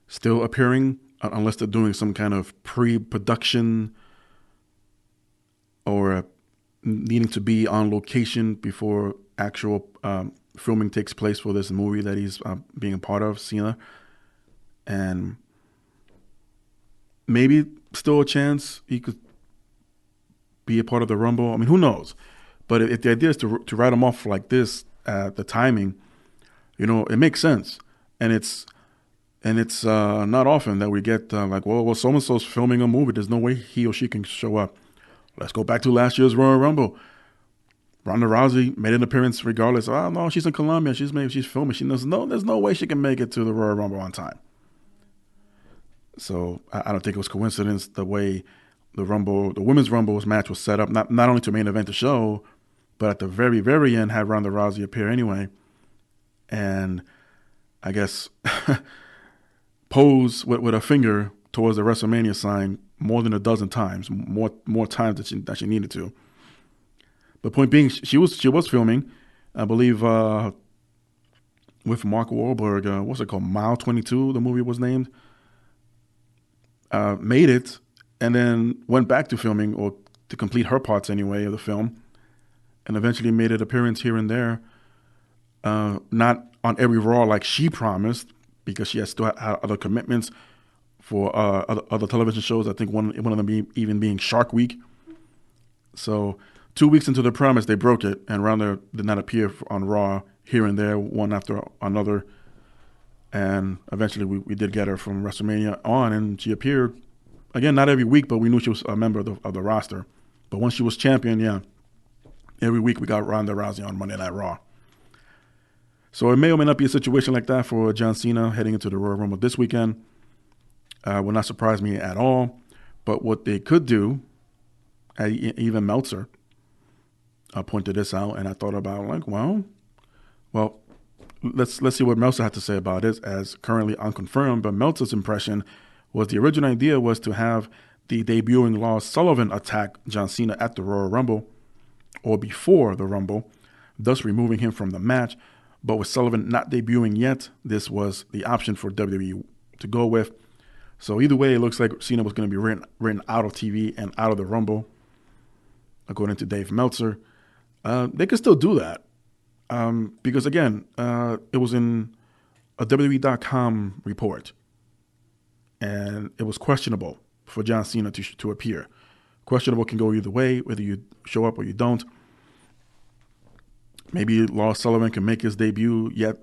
still appearing, unless they're doing some kind of pre-production or needing to be on location before actual filming takes place for this movie that he's being a part of, Cena. And maybe still a chance he could be a part of the Rumble. I mean, who knows? But if the idea is to write him off like this, the timing, it makes sense. And it's not often that we get like, well, so-and-so's filming a movie. There's no way he or she can show up. Let's go back to last year's Royal Rumble. Ronda Rousey made an appearance regardless. Oh, no, she's in Colombia. She's filming. She knows there's no way she can make it to the Royal Rumble on time. So I don't think it was coincidence the way the Women's Rumble match was set up, not only to main event the show, but at the very, very end had Ronda Rousey appear anyway. And I guess pose with a finger towards the WrestleMania sign more than a dozen times, more times that she needed to. But point being, she was filming, I believe, with Mark Wahlberg. What's it called? Mile 22, the movie was named. Made it, and then went back to filming, or to complete her parts anyway of the film, and eventually made an appearance here and there. Not on every Raw like she promised, because she has still had other commitments for other television shows. I think one of them even being Shark Week. So 2 weeks into the promise, they broke it, and Ronda did not appear on Raw here and there, one after another. And eventually we did get her from WrestleMania on, and she appeared, again, not every week, but we knew she was a member of the roster. But once she was champion, yeah, every week we got Ronda Rousey on Monday Night Raw. So it may or may not be a situation like that for John Cena heading into the Royal Rumble this weekend. Would not surprise me at all. But what they could do, even Meltzer pointed this out, and I thought about, like, well, let's see what Meltzer had to say about it, as currently unconfirmed. But Meltzer's impression was the original idea was to have the debuting Lars Sullivan attack John Cena at the Royal Rumble, or before the Rumble, thus removing him from the match. But with Sullivan not debuting yet, this was the option for WWE to go with. So either way, it looks like Cena was going to be written out of TV and out of the Rumble, according to Dave Meltzer. They could still do that. Because, again, it was in a WWE.com report, and it was questionable for John Cena to appear. Questionable can go either way, whether you show up or you don't. Maybe Lars Sullivan can make his debut yet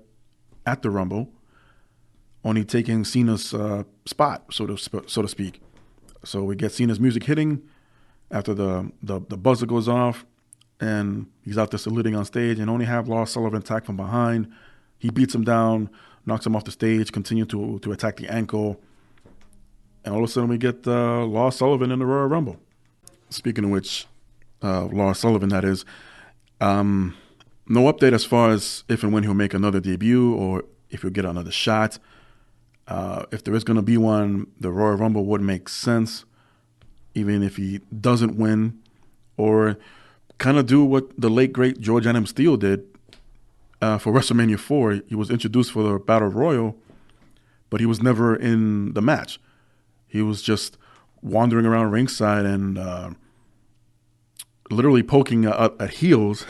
at the Rumble, only taking Cena's spot, so to speak. So we get Cena's music hitting after the buzzer goes off, and he's out there saluting on stage, and only have Lars Sullivan attack from behind. He beats him down, knocks him off the stage, continue to attack the ankle, and all of a sudden we get Lars Sullivan in the Royal Rumble. Speaking of which, Lars Sullivan, that is, no update as far as if and when he'll make another debut or if he'll get another shot. If there is going to be one, the Royal Rumble would make sense, even if he doesn't win, or kind of do what the late, great George Adam Steele did for WrestleMania 4. He was introduced for the Battle Royal, but he was never in the match. He was just wandering around ringside and literally poking at heels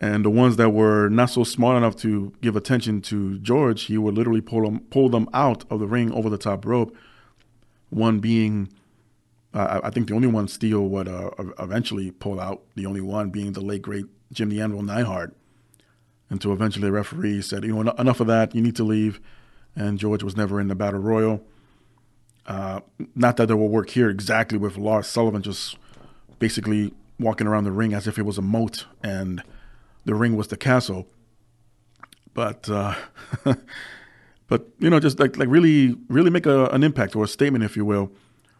And the ones that were not so smart enough to give attention to George, he would literally pull them out of the ring over the top rope. One being, I think the only one Steele would eventually pull out, the only one being the late, great Jim the Anvil Neidhart. Until eventually the referee said, enough of that, you need to leave. And George was never in the Battle Royal. Not that there will work here exactly with Lars Sullivan just basically walking around the ring as if it was a moat and the ring was the castle. But just like really make an impact or a statement, if you will,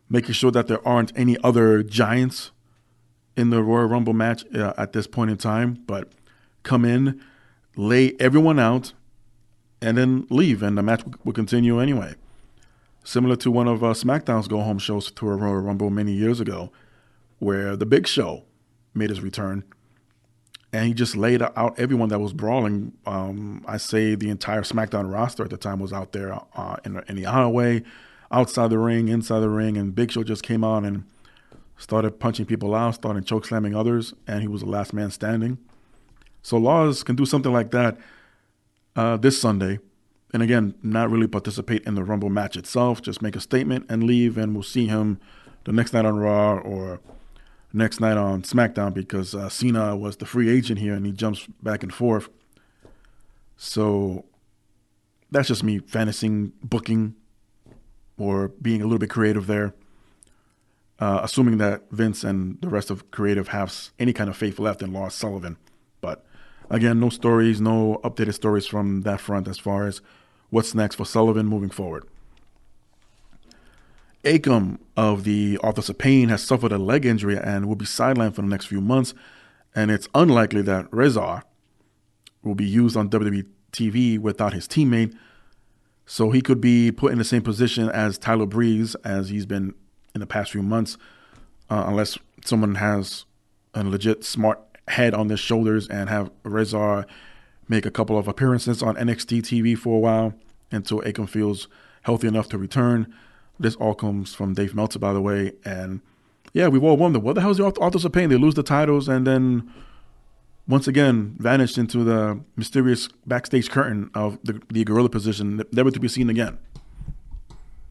making sure that there aren't any other giants in the Royal Rumble match at this point in time, but come in, lay everyone out, and then leave, and the match will continue anyway. Similar to one of SmackDown's go-home shows to a Royal Rumble many years ago, where the Big Show made his return, and he just laid out everyone that was brawling. I say the entire SmackDown roster at the time was out there in the aisleway, outside the ring, inside the ring, and Big Show just came on and started punching people out, started chokeslamming others, and he was the last man standing. So Lars can do something like that this Sunday. And again, not really participate in the Rumble match itself, just make a statement and leave, and we'll see him the next night on Raw or next night on SmackDown, because Cena was the free agent here and he jumps back and forth. So that's just me fantasying, booking, or being a little bit creative there, assuming that Vince and the rest of creative have any kind of faith left in Lars Sullivan. But again, no stories, no updated stories from that front as far as what's next for Sullivan moving forward. Akam of the Authors of Pain has suffered a leg injury and will be sidelined for the next few months, and it's unlikely that Rezar will be used on WWE TV without his teammate, so he could be put in the same position as Tyler Breeze as he's been in the past few months, unless someone has a legit smart head on their shoulders and have Rezar make a couple of appearances on NXT TV for a while until Akam feels healthy enough to return. This all comes from Dave Meltzer, by the way. And yeah, we've all wondered, what the hell is the Authors of Pain? They lose the titles and then once again vanished into the mysterious backstage curtain of the gorilla position, never to be seen again,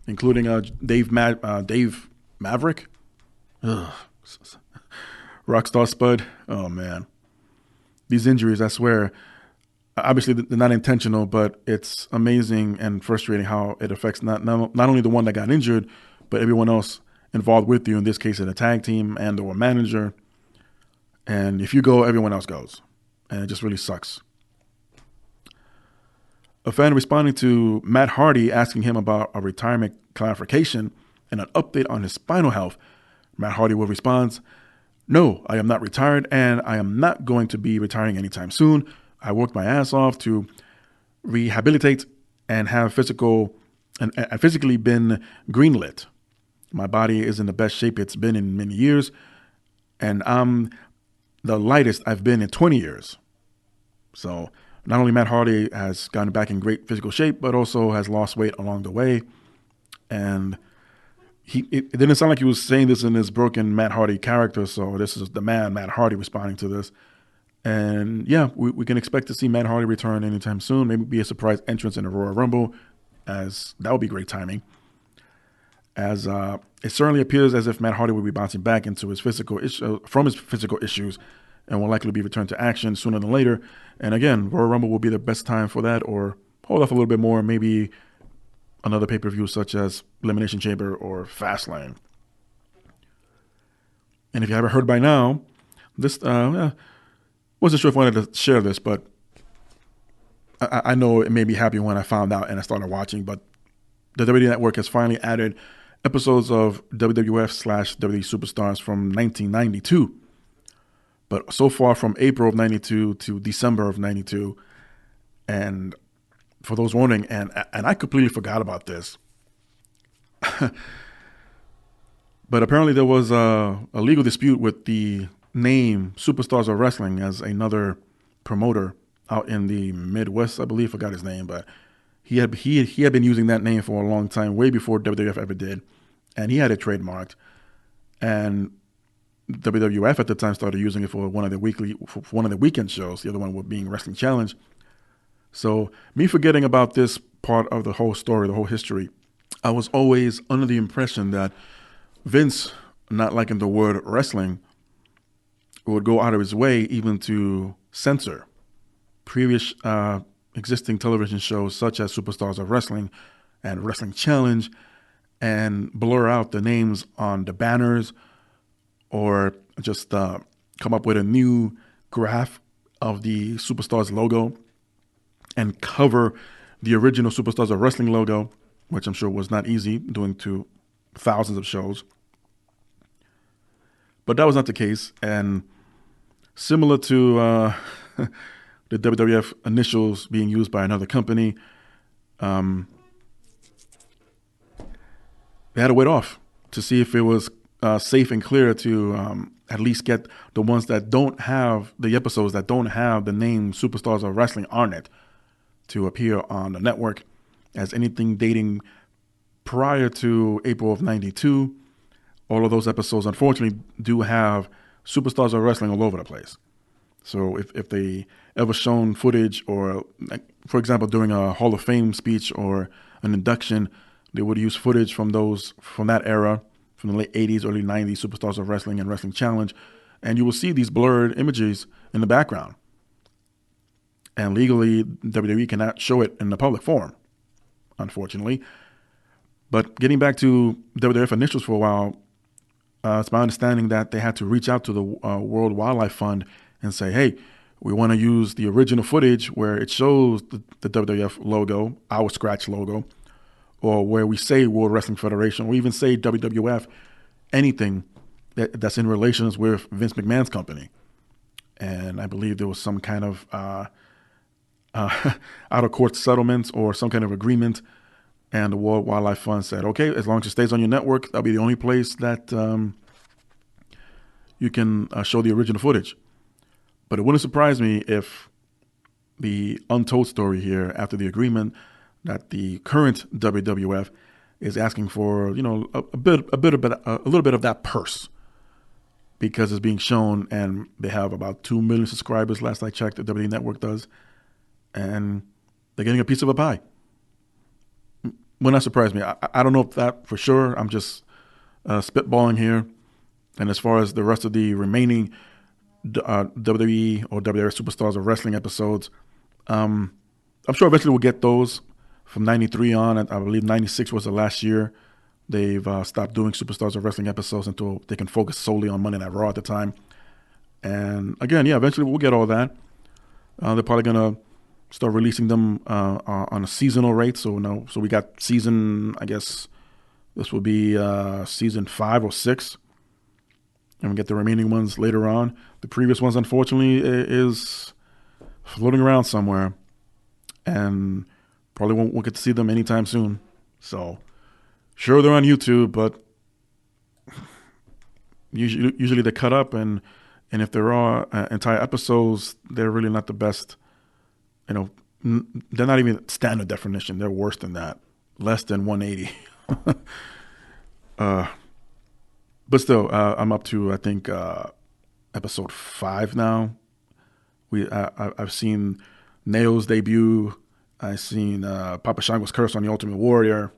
including Dave Maverick. Ugh. Rockstar Spud. Oh, man. These injuries, I swear, obviously they're not intentional, but it's amazing and frustrating how it affects not only the one that got injured, but everyone else involved with you, in this case, in a tag team and or a manager. And if you go, everyone else goes. And it just really sucks. A fan responding to Matt Hardy asking him about a retirement clarification and an update on his spinal health, Matt Hardy will respond, "No, I am not retired, and I am not going to be retiring anytime soon. I worked my ass off to rehabilitate and have physically been greenlit. My body is in the best shape it's been in many years, and I'm the lightest I've been in 20 years. So not only Matt Hardy has gotten back in great physical shape, but also has lost weight along the way. And it didn't sound like he was saying this in his broken Matt Hardy character. So this is the man, Matt Hardy, responding to this. And yeah, we can expect to see Matt Hardy return anytime soon. Maybe be a surprise entrance in the Royal Rumble, as that would be great timing. As it certainly appears as if Matt Hardy will be bouncing back into his physical issues, and will likely be returned to action sooner than later. And again, Royal Rumble will be the best time for that, or hold off a little bit more, maybe another pay-per-view such as Elimination Chamber or Fastlane. And if you haven't heard by now, this wasn't sure if I wanted to share this, but I know it made me happy when I found out and I started watching. But the WWE Network has finally added episodes of WWF/WWE Superstars from 1992. But so far from April of 92 to December of 92. And for those wondering, and I completely forgot about this. But apparently there was a legal dispute with the name Superstars of Wrestling as another promoter out in the Midwest, I believe. Forgot his name, but he had been using that name for a long time, way before WWF ever did. And he had it trademarked. And WWF at the time started using it for one of the weekend shows. The other one being Wrestling Challenge. So me forgetting about this part of the whole story, the whole history, I was always under the impression that Vince, not liking the word wrestling, would go out of his way even to censor previous existing television shows such as Superstars of Wrestling and Wrestling Challenge, and blur out the names on the banners, or just come up with a new graph of the Superstars logo and cover the original Superstars of Wrestling logo, which I'm sure was not easy doing to thousands of shows. But that was not the case. And similar to the WWF initials being used by another company, they had to wait off to see if it was safe and clear to at least get the ones that don't have the episodes that don't have the name Superstars of Wrestling on it to appear on the network as anything dating prior to April of '92. All of those episodes, unfortunately, do have Superstars of Wrestling all over the place. So if they ever shown footage, or like, for example, during a Hall of Fame speech or an induction, they would use footage from that era, from the late 80s, early 90s, Superstars of Wrestling and Wrestling Challenge. And you will see these blurred images in the background. And legally, WWE cannot show it in the public forum, unfortunately. But getting back to WWF initials for a while, it's my understanding that they had to reach out to the World Wildlife Fund and say, hey, we want to use the original footage where it shows the WWF logo, our scratch logo, or where we say World Wrestling Federation, or even say WWF, anything that's in relations with Vince McMahon's company. And I believe there was some kind of out-of-court settlement or some kind of agreement. And the World Wildlife Fund said, okay, as long as it stays on your network, that'll be the only place that you can show the original footage. But it wouldn't surprise me if the untold story here, after the agreement, that the current WWF is asking for, a little bit of that purse, because it's being shown, and they have about 2 million subscribers. Last I checked, the WWE Network does, and they're getting a piece of a pie. Will not surprise me. I don't know if that for sure. I'm just spitballing here. And as far as the rest of the remaining WWE or WWF Superstars of Wrestling episodes, I'm sure eventually we'll get those from 93 on. I believe 96 was the last year they've stopped doing Superstars of Wrestling episodes until they can focus solely on Monday Night Raw at the time. And again, eventually we'll get all that. They're probably going to start releasing them on a seasonal rate. So we got season, I guess this will be season 5 or 6. And we get the remaining ones later on. The previous ones, unfortunately, is floating around somewhere. And probably won't get to see them anytime soon. So, sure, they're on YouTube, but usually they're cut up. And if there are entire episodes, they're really not the best. They're not even standard definition. They're worse than that. Less than 180. But still, I'm up to, I think, episode 5 now. I've seen Nail's debut. I've seen Papa Shango's curse on the Ultimate Warrior.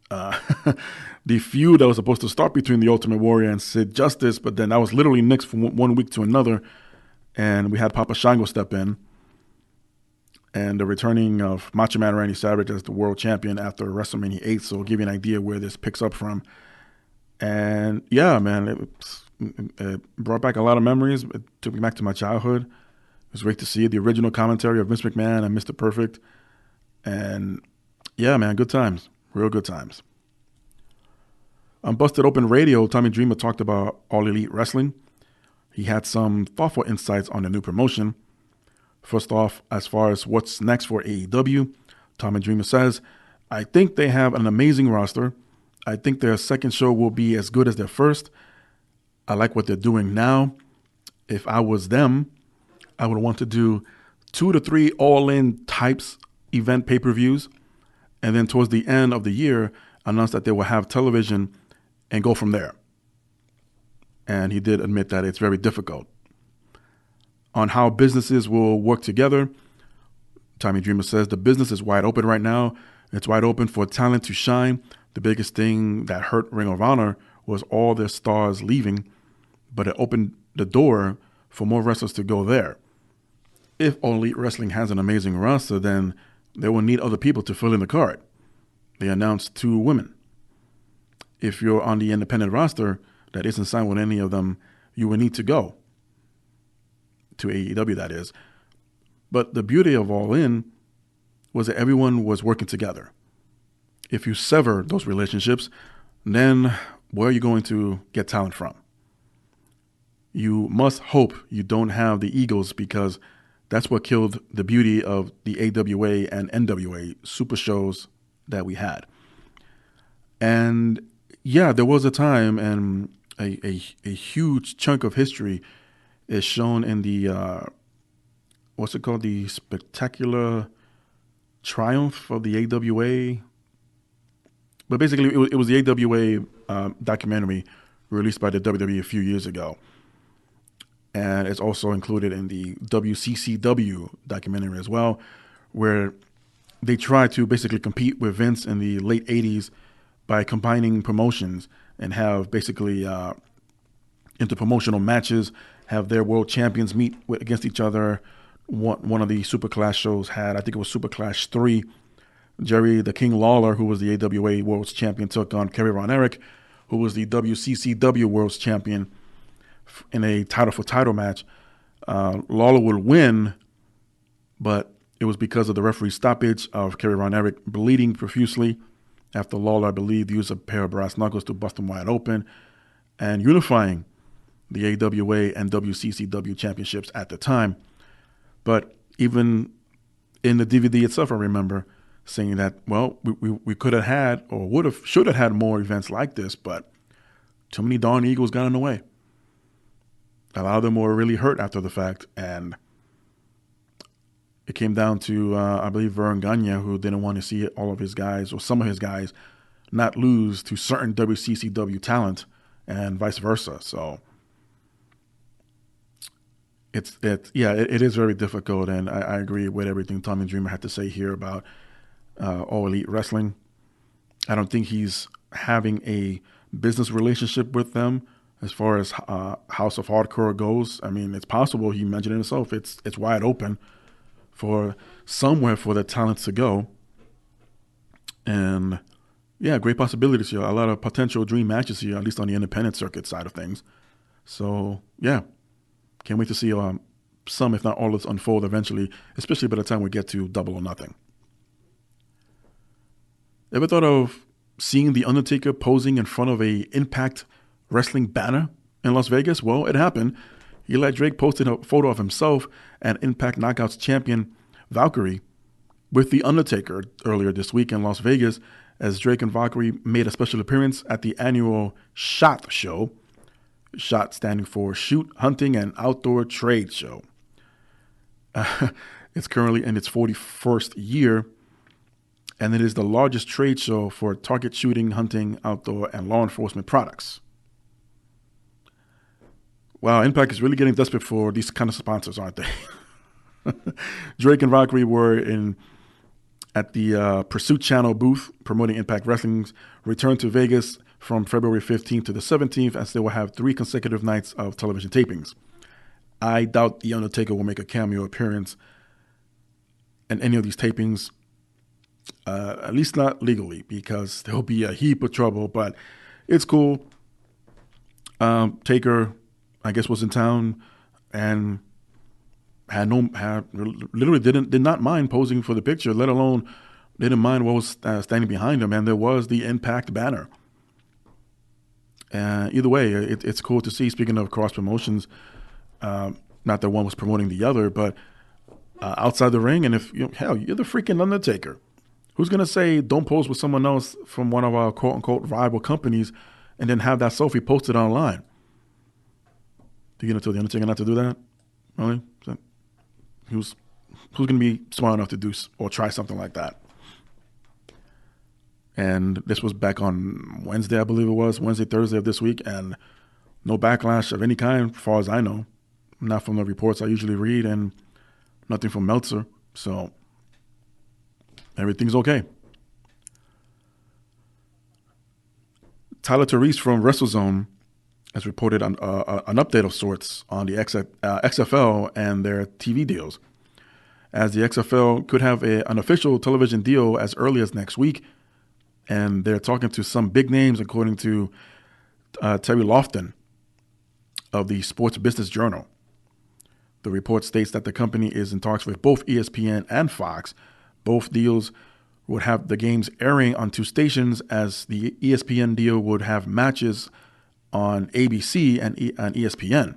The feud that was supposed to start between the Ultimate Warrior and Sid Justice, but then that was literally nixed from one week to another. And we had Papa Shango step in. And the returning of Macho Man Randy Savage as the world champion after WrestleMania 8. So we'll give you an idea where this picks up from. And yeah, man, it brought back a lot of memories. It took me back to my childhood. It was great to see the original commentary of Vince McMahon and Mr. Perfect. And yeah, man, good times. Real good times. On Busted Open Radio, Tommy Dreamer talked about All Elite Wrestling. He had some thoughtful insights on the new promotion. First off, as far as what's next for AEW, Tommy Dreamer says, I think they have an amazing roster. I think their second show will be as good as their first. I like what they're doing now. If I was them, I would want to do 2 to 3 all-in types event pay-per-views, and then towards the end of the year, announce that they will have television and go from there. and he did admit that it's very difficult. On how businesses will work together, Tommy Dreamer says the business is wide open right now. It's wide open for talent to shine. The biggest thing that hurt Ring of Honor was all their stars leaving, but it opened the door for more wrestlers to go there. If All Elite Wrestling has an amazing roster, then they will need other people to fill in the card. They announced 2 women. If you're on the independent roster that isn't signed with any of them, you will need to go to AEW, that is. But the beauty of All In was that everyone was working together. If you sever those relationships, then where are you going to get talent from? You must hope you don't have the egos, because that's what killed the beauty of the AWA and NWA super shows that we had. And yeah, there was a time, and a huge chunk of history is shown in the, what's it called? The Spectacular Triumph of the AWA. But basically, it was the AWA documentary released by the WWE a few years ago. And it's also included in the WCCW documentary as well, where they tried to basically compete with Vince in the late 80s by combining promotions and have basically interpromotional matches, have their world champions meet against each other. One of the Super Clash shows had, I think it was Super Clash 3, Jerry the King Lawler, who was the AWA World's Champion, took on Kerry Von Erich, who was the WCCW World's Champion, in a title-for-title match. Lawler would win, but it was because of the referee's stoppage of Kerry Von Erich bleeding profusely after Lawler, I believe, used a pair of brass knuckles to bust him wide open and unifying the AWA and WCCW championships at the time. But even in the DVD itself, I remember saying that, well, we could have had, or should have had more events like this, but too many darn egos got in the way. A lot of them were really hurt after the fact, and it came down to, I believe, Vern Gagne, who didn't want to see all of his guys, or some of his guys, not lose to certain WCCW talent, and vice versa. So it is very difficult, and I agree with everything Tommy Dreamer had to say here about All Elite Wrestling. I don't think he's having a business relationship with them as far as House of Hardcore goes. I mean, it's possible. He mentioned it himself. It's wide open for somewhere for the talents to go. And yeah, great possibilities here. A lot of potential dream matches here, at least on the independent circuit side of things. So yeah, can't wait to see some, if not all, of this unfold eventually, especially by the time we get to Double or Nothing. Ever thought of seeing The Undertaker posing in front of a Impact Wrestling banner in Las Vegas? Well, it happened. Eli Drake posted a photo of himself and Impact Knockouts champion Valkyrie with The Undertaker earlier this week in Las Vegas, as Drake and Valkyrie made a special appearance at the annual SHOT show. SHOT standing for Shoot, Hunting, and Outdoor Trade Show. It's currently in its 41st year, and it is the largest trade show for target shooting, hunting, outdoor, and law enforcement products. Wow, Impact is really getting desperate for these kind of sponsors, aren't they? Drake and Valkyrie were at the Pursuit Channel booth promoting Impact Wrestling's return to Vegas from February 15th to the 17th, as they will have 3 consecutive nights of television tapings. I doubt The Undertaker will make a cameo appearance in any of these tapings, at least not legally, because there'll be a heap of trouble, but it's cool. Taker, I guess, was in town and literally did not mind posing for the picture, let alone didn't mind what was standing behind him, and there was the Impact banner. Either way, it's cool to see. Speaking of cross promotions, not that one was promoting the other, but outside the ring, and if hell, you're the freaking Undertaker. Who's gonna say don't pose with someone else from one of our quote unquote rival companies, and then have that selfie posted online? You're gonna tell the Undertaker not to do that? Really? Who's gonna be smart enough to do or try something like that? And this was back on Wednesday, I believe it was Wednesday, Thursday of this week, and No backlash of any kind, as far as I know. Not from the reports I usually read, and nothing from Meltzer. So everything's okay. Tyler Therese from WrestleZone has reported an update of sorts on the XFL and their TV deals, as the XFL could have an official television deal as early as next week, and they're talking to some big names, according to Terry Lofton of the Sports Business Journal. The report states that the company is in talks with both ESPN and Fox. Both deals would have the games airing on two stations, as the ESPN deal would have matches on ABC and ESPN,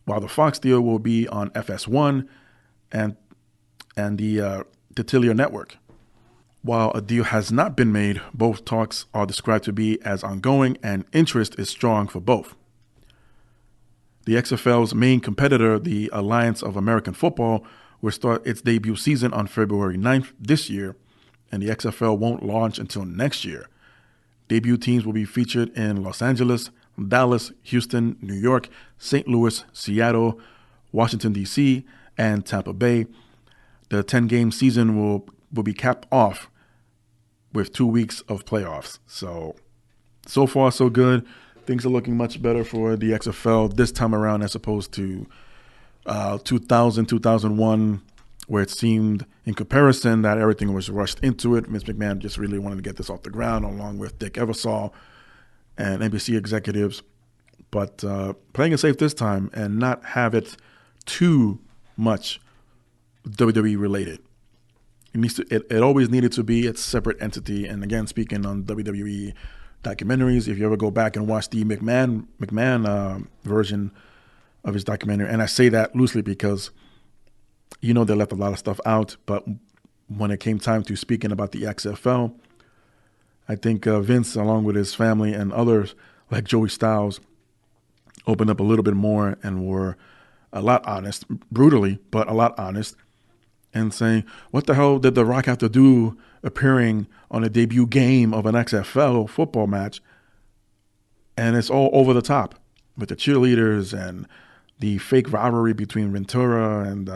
while the Fox deal will be on FS1 and the Titilla network. While a deal has not been made, both talks are described to be as ongoing, and interest is strong for both. The XFL's main competitor, the Alliance of American Football, will start its debut season on February 9th this year, and the XFL won't launch until next year. Debut teams will be featured in Los Angeles, Dallas, Houston, New York, St. Louis, Seattle, Washington, D.C., and Tampa Bay. The 10-game season will be capped off with 2 weeks of playoffs. So far, so good. Things are looking much better for the XFL this time around as opposed to 2000, 2001, where it seemed in comparison that everything was rushed into it. Vince McMahon just really wanted to get this off the ground, along with Dick Ebersol and NBC executives. But playing it safe this time and not have it too much WWE related. It always needed to be its separate entity. And again, speaking on WWE documentaries, if you ever go back and watch the McMahon version of his documentary, and I say that loosely because they left a lot of stuff out, but when it came time to speaking about the XFL, I think Vince, along with his family and others like Joey Styles, opened up a little bit more and were a lot honest, brutally, but a lot honest, and saying, what the hell did The Rock have to do appearing on a debut game of an XFL football match? And it's all over the top with the cheerleaders and the fake rivalry between Ventura and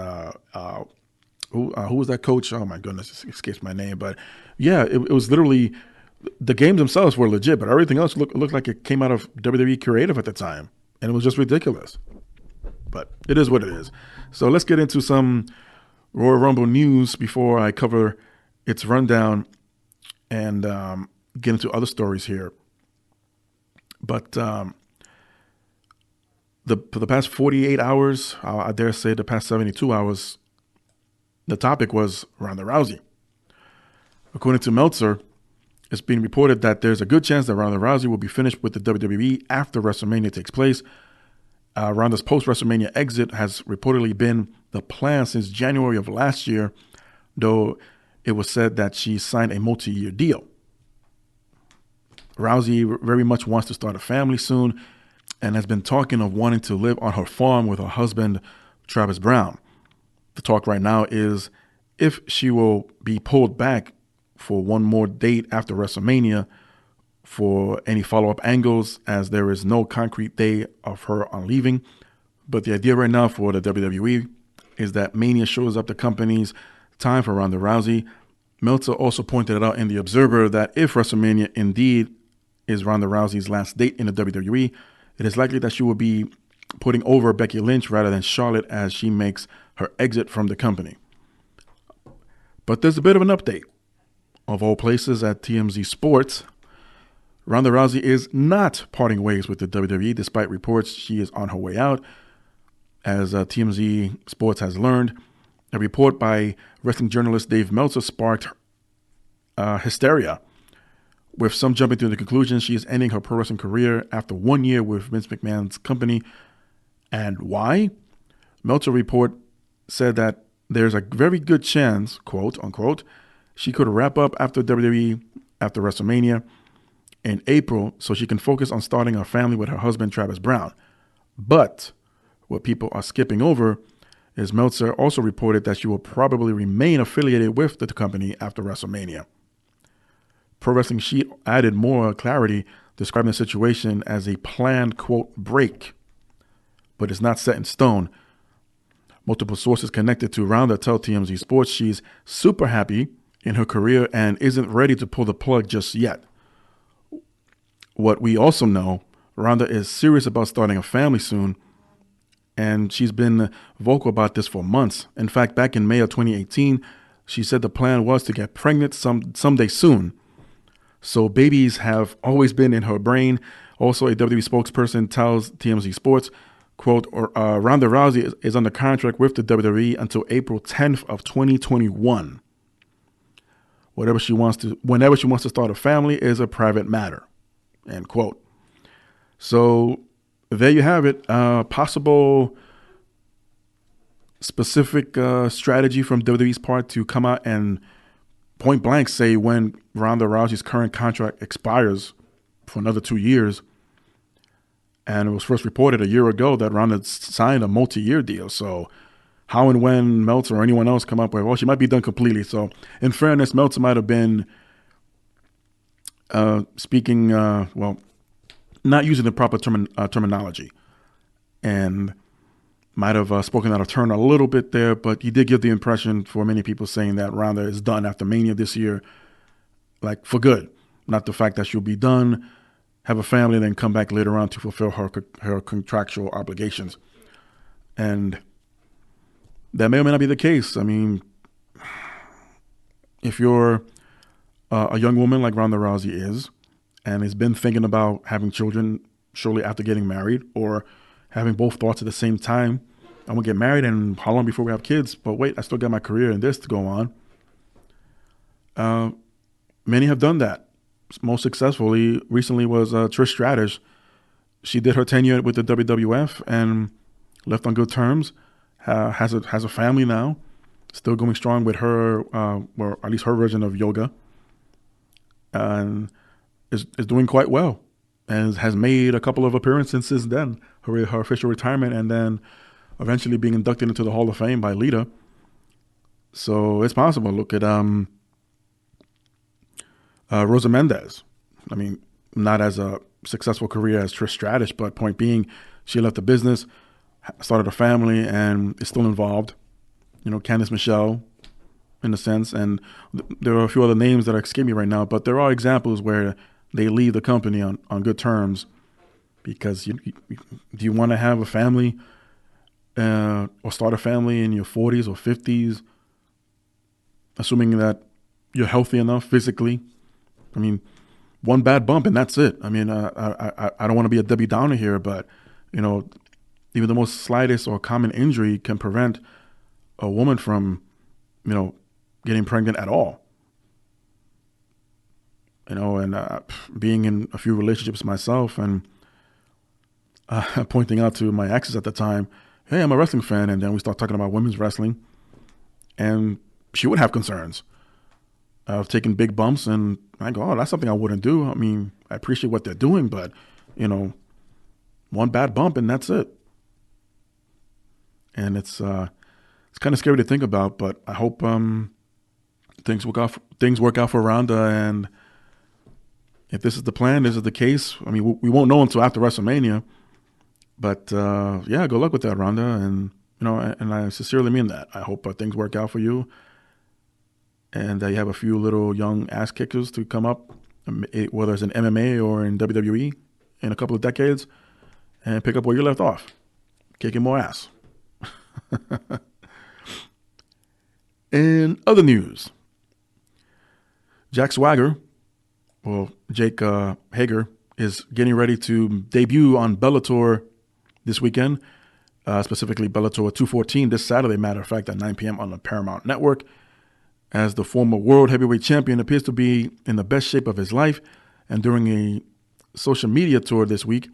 who was that coach? Oh my goodness, it escapes my name. But yeah, it was literally, the games themselves were legit, but everything else looked like it came out of WWE Creative at the time, and it was just ridiculous. But it is what it is. So let's get into some Royal Rumble news before I cover its rundown and get into other stories here. But for the past 48 hours, I dare say the past 72 hours, the topic was Ronda Rousey. According to Meltzer, it's being reported that there's a good chance that Ronda Rousey will be finished with the WWE after WrestleMania takes place. Ronda's post-WrestleMania exit has reportedly been the plan since January of last year, though it was said that she signed a multi-year deal. Rousey very much wants to start a family soon and has been talking of wanting to live on her farm with her husband, Travis Brown. The talk right now is if she will be pulled back for one more date after WrestleMania for any follow-up angles, as there is no concrete day of her on leaving. But the idea right now for the WWE is that Mania shows up the company's time for Ronda Rousey. Meltzer also pointed it out in The Observer that if WrestleMania indeed is Ronda Rousey's last date in the WWE, it is likely that she will be putting over Becky Lynch rather than Charlotte as she makes her exit from the company. But there's a bit of an update. Of all places at TMZ Sports, Ronda Rousey is not parting ways with the WWE, despite reports she is on her way out. As TMZ Sports has learned, a report by wrestling journalist Dave Meltzer sparked hysteria, with some jumping to the conclusion she is ending her pro wrestling career after 1 year with Vince McMahon's company. And why? Meltzer report said that there's a very good chance, quote unquote, she could wrap up after WWE after WrestleMania in April so she can focus on starting a family with her husband, Travis Brown. But what people are skipping over is Meltzer also reported that she will probably remain affiliated with the company after WrestleMania. Pro Wrestling Sheet added more clarity, describing the situation as a planned, quote, break, but it's not set in stone. Multiple sources connected to Ronda tell TMZ Sports she's super happy in her career and isn't ready to pull the plug just yet. What we also know, Ronda is serious about starting a family soon, and she's been vocal about this for months. In fact, back in May of 2018, she said the plan was to get pregnant someday soon. So babies have always been in her brain. Also, a WWE spokesperson tells TMZ Sports, quote, Ronda Rousey is under contract with the WWE until April 10th of 2021. Whenever she wants to start a family is a private matter, end quote. So there you have it. Possible specific strategy from WWE's part to come out and point blank say when Ronda Rousey's current contract expires for another 2 years. And it was first reported a year ago that Ronda signed a multi-year deal. So how and when Meltzer or anyone else come up with, well, she might be done completely. So in fairness, Meltzer might have been speaking, not using the proper terminology, and might have spoken out of turn a little bit there, but he did give the impression for many people saying that Ronda is done after Mania this year, like for good. Not the fact that she'll be done, have a family, then come back later on to fulfill her contractual obligations. And that may or may not be the case. I mean, if you're a young woman like Ronda Rousey is, and has been thinking about having children shortly after getting married, or having both thoughts at the same time, I'm going to get married and how long before we have kids? But wait, I still got my career and this to go on. Many have done that. Most successfully recently was Trish Stratus. She did her tenure with the WWF and left on good terms. Has a family now, still going strong with her, or at least her version of yoga, and is doing quite well, and has made a couple of appearances since then. Her official retirement, and then eventually being inducted into the Hall of Fame by Lita. So it's possible. Look at Rosa Mendez. I mean, not as a successful career as Trish Stratus, but point being, she left the business, started a family, and is still involved. You know, Candice Michelle, in a sense, and there are a few other names that are escaping me right now, but there are examples where they leave the company on good terms, because do you want to have a family or start a family in your 40s or 50s, assuming that you're healthy enough physically? I mean, one bad bump and that's it. I mean, I don't want to be a Debbie Downer here, but, you know, even the most slightest or common injury can prevent a woman from, you know, getting pregnant at all. You know, and being in a few relationships myself and pointing out to my exes at the time, hey, I'm a wrestling fan. And then we start talking about women's wrestling. And she would have concerns of taking big bumps. And I go, oh, that's something I wouldn't do. I mean, I appreciate what they're doing, but, you know, one bad bump and that's it. And it's kind of scary to think about, but I hope things work out for Ronda. And if this is the plan, this is the case. I mean, we won't know until after WrestleMania. But yeah, good luck with that, Ronda. And you know, and I sincerely mean that. I hope things work out for you, and that you have a few little young ass kickers to come up, whether it's in MMA or in WWE, in a couple of decades, and pick up where you left off, kicking more ass. In other news, Jake Hager, is getting ready to debut on Bellator this weekend, specifically Bellator 214 this Saturday, matter of fact, at 9 p.m. on the Paramount Network. As the former world heavyweight champion appears to be in the best shape of his life, and during a social media tour this week,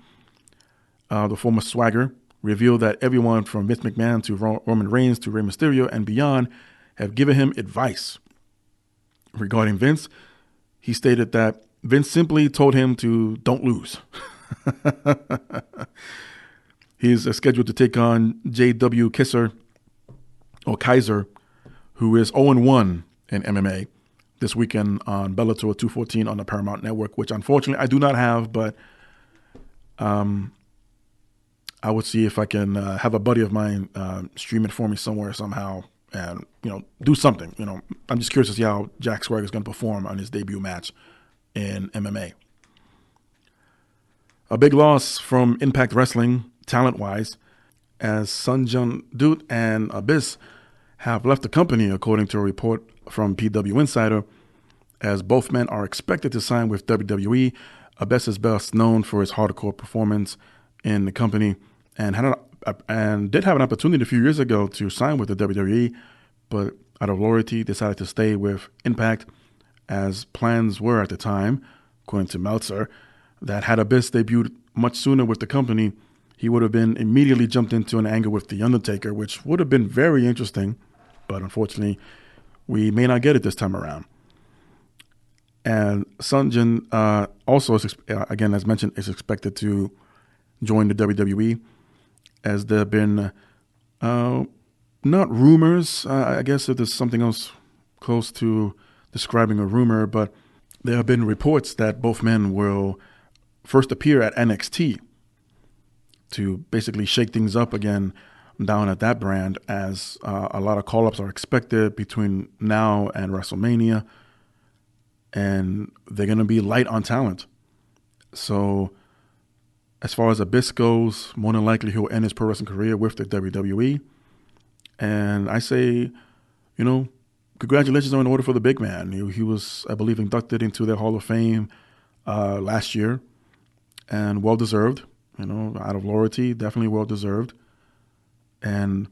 the former Swagger revealed that everyone from Vince McMahon to Roman Reigns to Rey Mysterio and beyond have given him advice. Regarding Vince, he stated that Vince simply told him to don't lose. He's scheduled to take on J.W. Kaiser, who is 0-1 in MMA, this weekend on Bellator 214 on the Paramount Network, which unfortunately I do not have, but I would see if I can have a buddy of mine stream it for me somewhere somehow and, do something. I'm just curious to see how Jack Swagger is going to perform on his debut match in MMA. A big loss from Impact Wrestling, talent-wise, as Sunjun Dutt and Abyss have left the company, according to a report from PW Insider, as both men are expected to sign with WWE. Abyss is best known for his hardcore performance in the company and did have an opportunity a few years ago to sign with the WWE, but out of loyalty decided to stay with Impact, as plans were at the time, according to Meltzer, that had Abyss debuted much sooner with the company, he would have been immediately jumped into an angle with The Undertaker, which would have been very interesting, but unfortunately, we may not get it this time around. And Sunjun also, again, as mentioned, is expected to join the WWE, as there have been not rumors, I guess if there's something else close to describing a rumor, but there have been reports that both men will first appear at NXT to basically shake things up again down at that brand, as a lot of call-ups are expected between now and WrestleMania, and they're going to be light on talent. So as far as Abyss goes, more than likely he'll end his pro wrestling career with the WWE. And I say, congratulations are in order for the big man. He was, I believe, inducted into their Hall of Fame last year, and well-deserved. Out of loyalty, definitely well-deserved. And,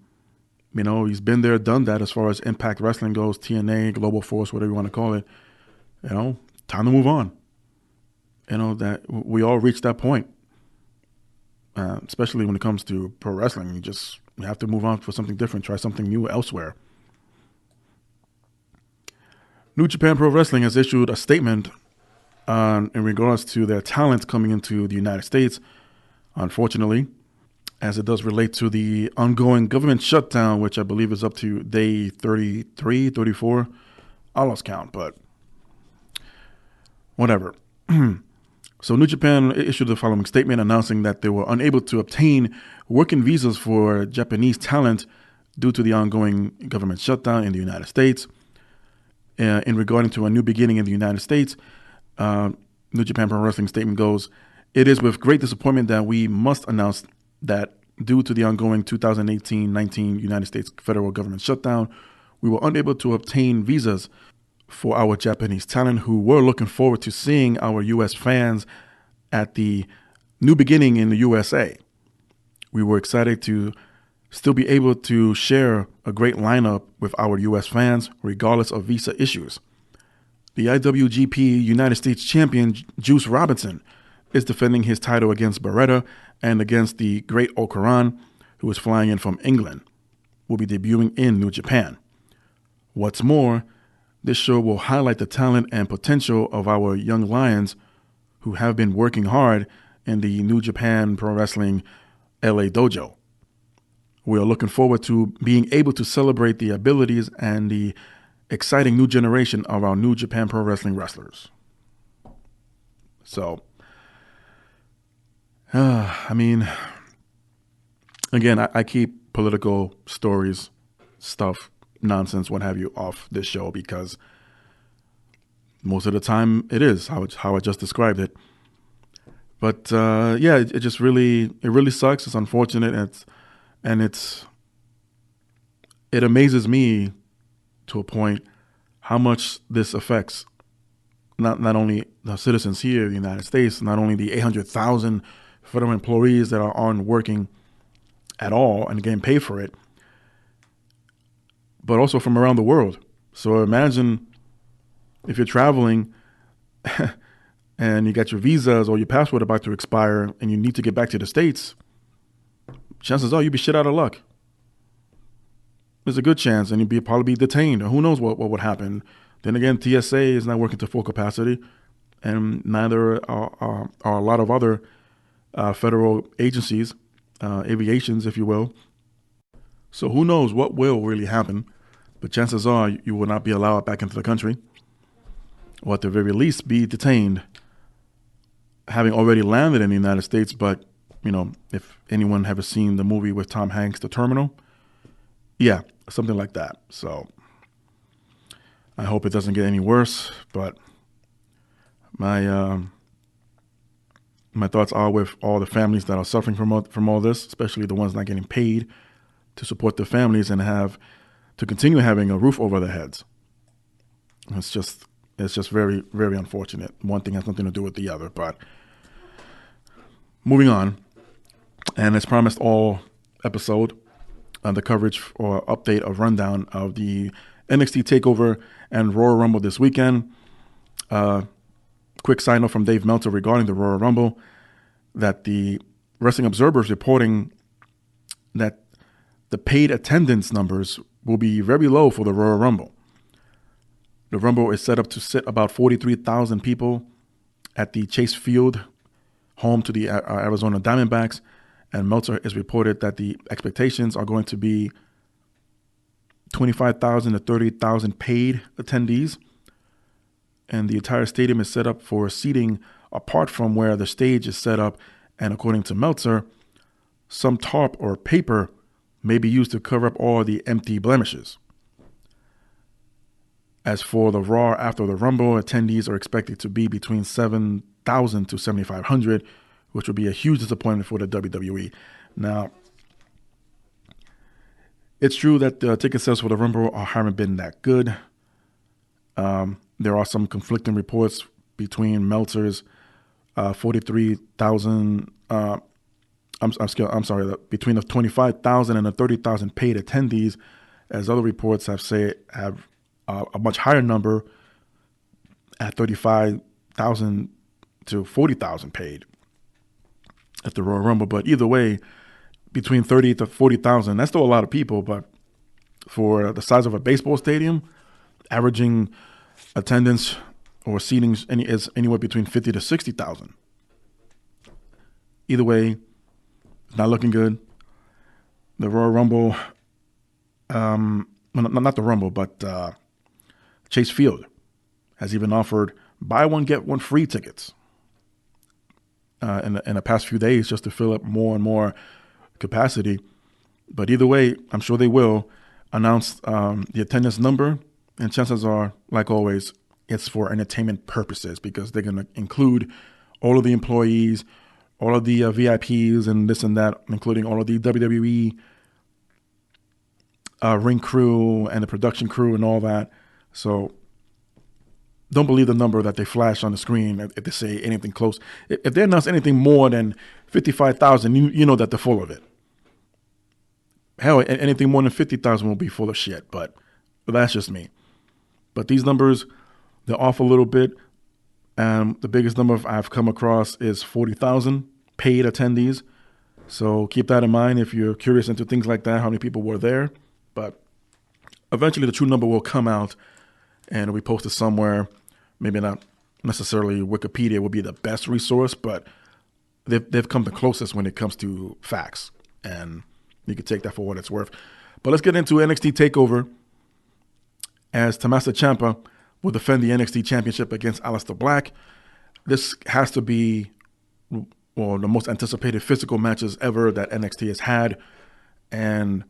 he's been there, done that as far as Impact Wrestling goes, TNA, Global Force, whatever you want to call it. Time to move on. That we all reached that point, especially when it comes to pro wrestling. You have to move on for something different, try something new elsewhere. New Japan Pro Wrestling has issued a statement in regards to their talent coming into the United States, unfortunately, as it does relate to the ongoing government shutdown, which I believe is up to day 33, 34. I lost count, but whatever. So New Japan issued the following statement announcing that they were unable to obtain working visas for Japanese talent due to the ongoing government shutdown in the United States. In regarding to a new beginning in the United States, New Japan Pro Wrestling statement goes, "It is with great disappointment that we must announce that due to the ongoing 2018-19 United States federal government shutdown, we were unable to obtain visas for our Japanese talent who were looking forward to seeing our U.S. fans at the new beginning in the USA. We were excited to still be able to share a great lineup with our U.S. fans, regardless of visa issues. The IWGP United States champion Juice Robinson is defending his title against Beretta and against the Great Okaran, who is flying in from England, will be debuting in New Japan. What's more, this show will highlight the talent and potential of our young lions who have been working hard in the New Japan Pro Wrestling LA Dojo. We are looking forward to being able to celebrate the abilities and the exciting new generation of our New Japan Pro Wrestling wrestlers." So, again, I keep political stories, stuff, nonsense, what have you, off this show because most of the time it is how I just described it. But it just really sucks. It's unfortunate. It amazes me to a point how much this affects not only the citizens here in the United States, not only the 800,000 federal employees that aren't working at all and getting paid for it, but also from around the world. So imagine if you're traveling and you got your visas or your passport about to expire and you need to get back to the States, chances are you'd be shit out of luck. There's a good chance, and you'd probably be detained, or who knows what would happen. Then again, TSA is not working to full capacity, and neither are a lot of other federal agencies, aviations, if you will. So who knows what will really happen, but chances are you will not be allowed back into the country. or at the very least be detained, having already landed in the United States. But, if anyone ever seen the movie with Tom Hanks, The Terminal, yeah, something like that. So I hope it doesn't get any worse, but my thoughts are with all the families that are suffering from all this, especially the ones not getting paid to support their families and have to continue having a roof over their heads. It's just very, very unfortunate. One thing has nothing to do with the other. But moving on, and as promised all episode, the coverage or update of rundown of the NXT TakeOver and Royal Rumble this weekend. Quick side note from Dave Meltzer regarding the Royal Rumble, that the Wrestling Observer is reporting that the paid attendance numbers will be very low for the Royal Rumble. The Rumble is set up to sit about 43,000 people at the Chase Field, home to the Arizona Diamondbacks, and Meltzer has reported that the expectations are going to be 25,000 to 30,000 paid attendees, and the entire stadium is set up for seating apart from where the stage is set up, and according to Meltzer, some tarp or paper may be used to cover up all the empty blemishes. As for the Raw after the Rumble, attendees are expected to be between 7,000 to 7,500, which would be a huge disappointment for the WWE. Now, it's true that the ticket sales for the Rumble haven't been that good. There are some conflicting reports between Meltzer's 43,000. I'm sorry, between the 25,000 and the 30,000 paid attendees, as other reports have a much higher number at 35,000 to 40,000 paid at the Royal Rumble. But either way, between 30 to 40,000, that's still a lot of people. But for the size of a baseball stadium, averaging attendance or seating is anywhere between 50 to 60,000. Either way, it's not looking good. The Royal Rumble, not the Rumble, but Chase Field has even offered buy one, get one free tickets in the past few days just to fill up more and more capacity. But either way, I'm sure they will announce the attendance number, and chances are, like always, it's for entertainment purposes because they're going to include all of the employees, all of the VIPs and this and that, including all of the WWE ring crew and the production crew and all that. So don't believe the number that they flash on the screen if they say anything close. If they announce anything more than 55,000, you know that they're full of it. Hell, anything more than 50,000 will be full of shit, but that's just me. But these numbers, they're off a little bit. The biggest number I've come across is 40,000 paid attendees. So keep that in mind if you're curious into things like that, how many people were there. But eventually the true number will come out and it'll be posted somewhere. Maybe not necessarily Wikipedia would be the best resource, but they've come the closest when it comes to facts. And you can take that for what it's worth. But let's get into NXT TakeOver, as Tommaso Ciampa will defend the NXT Championship against Aleister Black. This has to be the most anticipated physical matches ever that NXT has had. And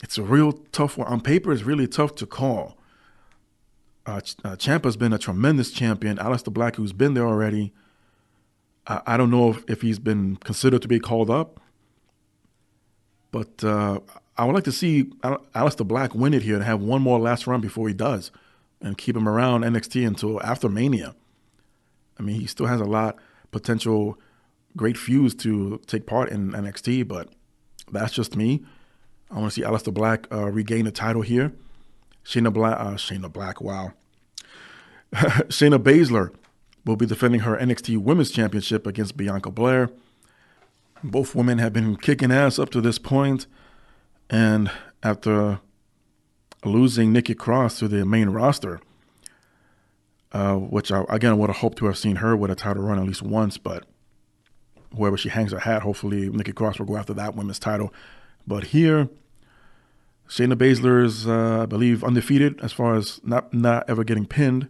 it's a real tough one. On paper, it's really tough to call. Ciampa's been a tremendous champion. Aleister Black, who's been there already, I don't know if he's been considered to be called up. But I would like to see Aleister Black win it here and have one more last run before he does and keep him around NXT until after Mania. I mean, he still has a lot potential great feuds to take part in NXT, but that's just me. I want to see Aleister Black regain the title here. Shayna Baszler will be defending her NXT Women's Championship against Bianca Belair. Both women have been kicking ass up to this point, and after losing Nikki Cross to the main roster, which I again would have hoped to have seen her with a title run at least once, but wherever she hangs her hat, hopefully Nikki Cross will go after that women's title. But here, Shayna Baszler is, I believe, undefeated as far as not ever getting pinned.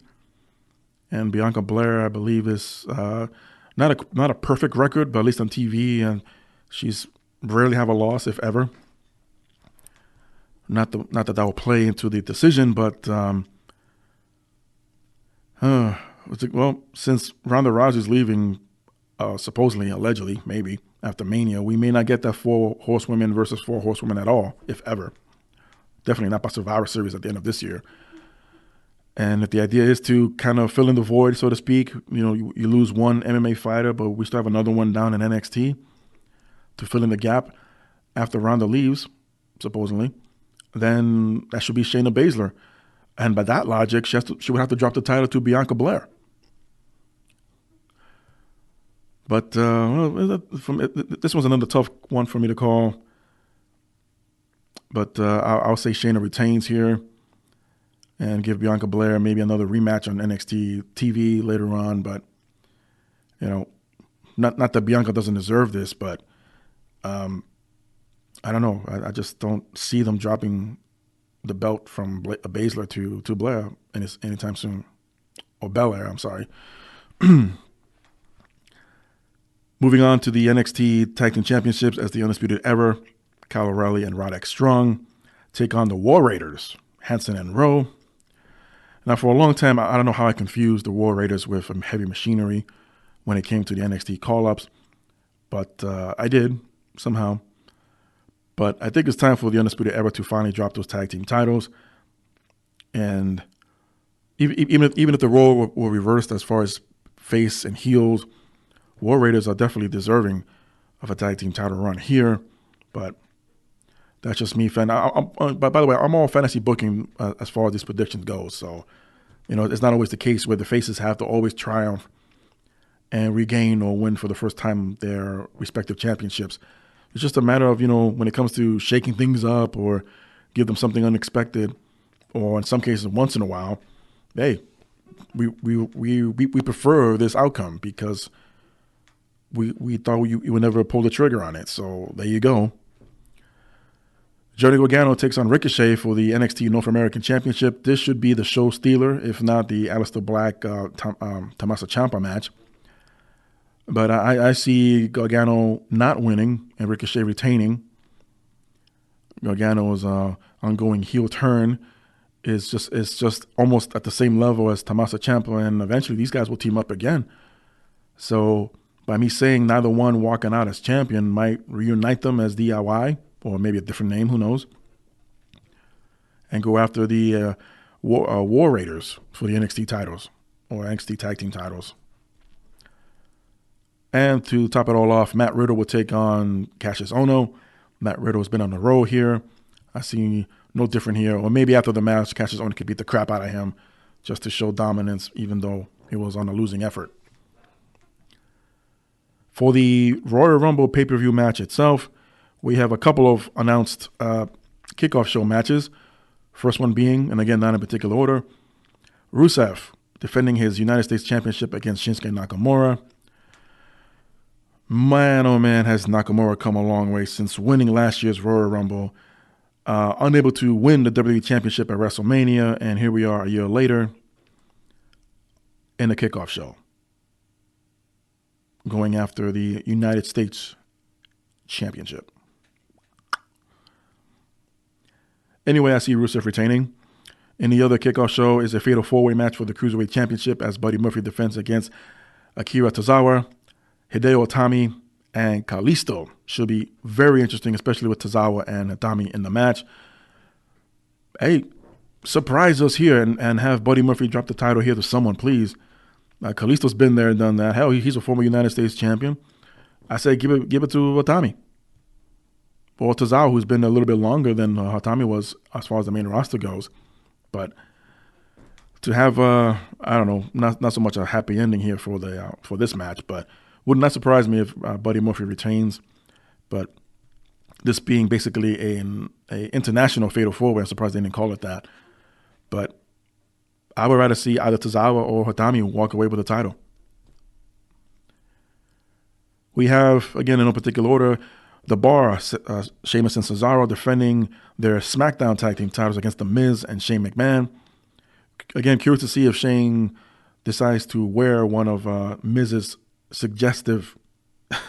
And Bianca Belair, I believe, is not a perfect record, but at least on TV, and she's rarely have a loss, if ever. Not that will play into the decision, but since Ronda Rousey's leaving, supposedly, allegedly, maybe after Mania, we may not get that 4 horsewomen versus 4 horsewomen at all, if ever. Definitely not by Survivor Series at the end of this year. And if the idea is to kind of fill in the void, so to speak, you lose one MMA fighter, but we still have another one down in NXT to fill in the gap after Ronda leaves, supposedly, then that should be Shayna Baszler. And by that logic, she would have to drop the title to Bianca Belair. But this was another tough one for me to call. But I'll say Shayna retains here and give Bianca Belair maybe another rematch on NXT TV later on. But, not that Bianca doesn't deserve this, but I don't know. I just don't see them dropping the belt from Baszler to Blair anytime soon. Or Belair, I'm sorry. Moving on to the NXT Tag Team Championships as the Undisputed Era, Kyle O'Reilly and Roderick Strong take on the War Raiders, Hanson and Rowe. Now, for a long time, I don't know how I confused the War Raiders with Heavy Machinery when it came to the NXT call-ups, but I did somehow. But I think it's time for the Undisputed Era to finally drop those tag team titles. And even if the role were reversed as far as face and heels, War Raiders are definitely deserving of a tag team title run here. But that's just me, fan. But by the way, I'm all fantasy booking as far as these predictions go. So, it's not always the case where the faces have to always triumph and regain or win for the first time their respective championships. It's just a matter of, when it comes to shaking things up or give them something unexpected, or in some cases, once in a while, hey, we prefer this outcome because we thought you would never pull the trigger on it. So there you go. Johnny Gargano takes on Ricochet for the NXT North American Championship. This should be the show stealer, if not the Aleister Black Tommaso Ciampa match. But I see Gargano not winning and Ricochet retaining. Gargano's ongoing heel turn is just almost at the same level as Tommaso Ciampa, and eventually these guys will team up again. So by me saying neither one walking out as champion might reunite them as DIY, or maybe a different name, who knows, and go after the War Raiders for the NXT titles or NXT Tag Team titles. And to top it all off, Matt Riddle will take on Cassius Ohno. Matt Riddle has been on the road here. I see no different here. Or maybe after the match, Cassius Ohno could beat the crap out of him just to show dominance, even though he was on a losing effort. For the Royal Rumble pay-per-view match itself, we have a couple of announced kickoff show matches. First one being, and again, not in particular order, Rusev defending his United States Championship against Shinsuke Nakamura. Man, oh man, has Nakamura come a long way since winning last year's Royal Rumble. Unable to win the WWE Championship at WrestleMania, and here we are a year later in the kickoff show, going after the United States Championship. Anyway, I see Rusev retaining. In the other kickoff show is a fatal four-way match for the Cruiserweight Championship as Buddy Murphy defends against Akira Tozawa, Hideo Itami, and Kalisto. Should be very interesting, especially with Tozawa and Itami in the match. Hey, surprise us here and have Buddy Murphy drop the title here to someone, please. Kalisto's been there and done that. Hell, he's a former United States champion. I say give it to Itami. Or Tozawa, who's been a little bit longer than Itami was as far as the main roster goes. But to have, I don't know, not so much a happy ending here for this match, but would not surprise me if Buddy Murphy retains. But this being basically an international fatal four-way, I'm surprised they didn't call it that. But I would rather see either Tozawa or Itami walk away with the title. We have, again, in no particular order, The Bar, Sheamus and Cesaro defending their SmackDown tag team titles against The Miz and Shane McMahon. Again, curious to see if Shane decides to wear one of Miz's suggestive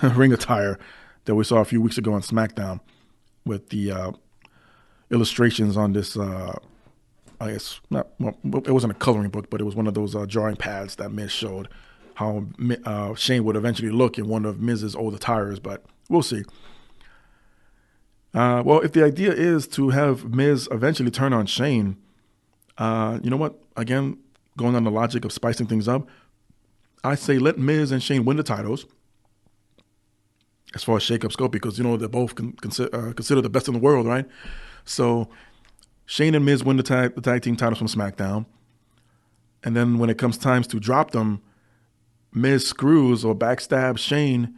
ring attire that we saw a few weeks ago on SmackDown with the illustrations on this, I guess, it wasn't a coloring book, but it was one of those drawing pads that Miz showed how Shane would eventually look in one of Miz's old attires, but we'll see. Well, if the idea is to have Miz eventually turn on Shane, you know what? Again, going on the logic of spicing things up, I say let Miz and Shane win the titles as far as shakeups go, because, you know, they're both considered the best in the world, right? So Shane and Miz win the tag team titles from SmackDown. And then when it comes times to drop them, Miz screws or backstabs Shane,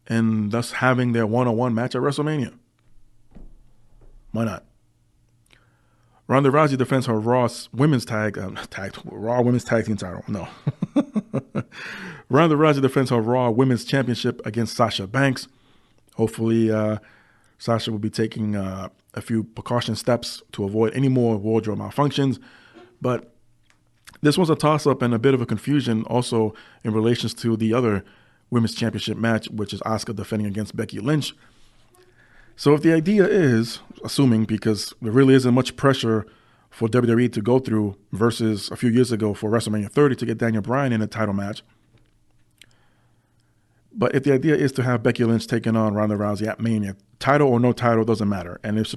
and thus having their one-on-one match at WrestleMania. Why not? Ronda Rousey defends her Raw Women's Tag Team title. No. Ronda Rousey defends her Raw Women's Championship against Sasha Banks. Hopefully, Sasha will be taking a few precaution steps to avoid any more wardrobe malfunctions. But this was a toss-up and a bit of a confusion also in relations to the other Women's Championship match, which is Asuka defending against Becky Lynch. So if the idea is, assuming, because there really isn't much pressure for WWE to go through versus a few years ago for WrestleMania 30 to get Daniel Bryan in a title match. But if the idea is to have Becky Lynch taking on Ronda Rousey at Mania, title or no title doesn't matter. And if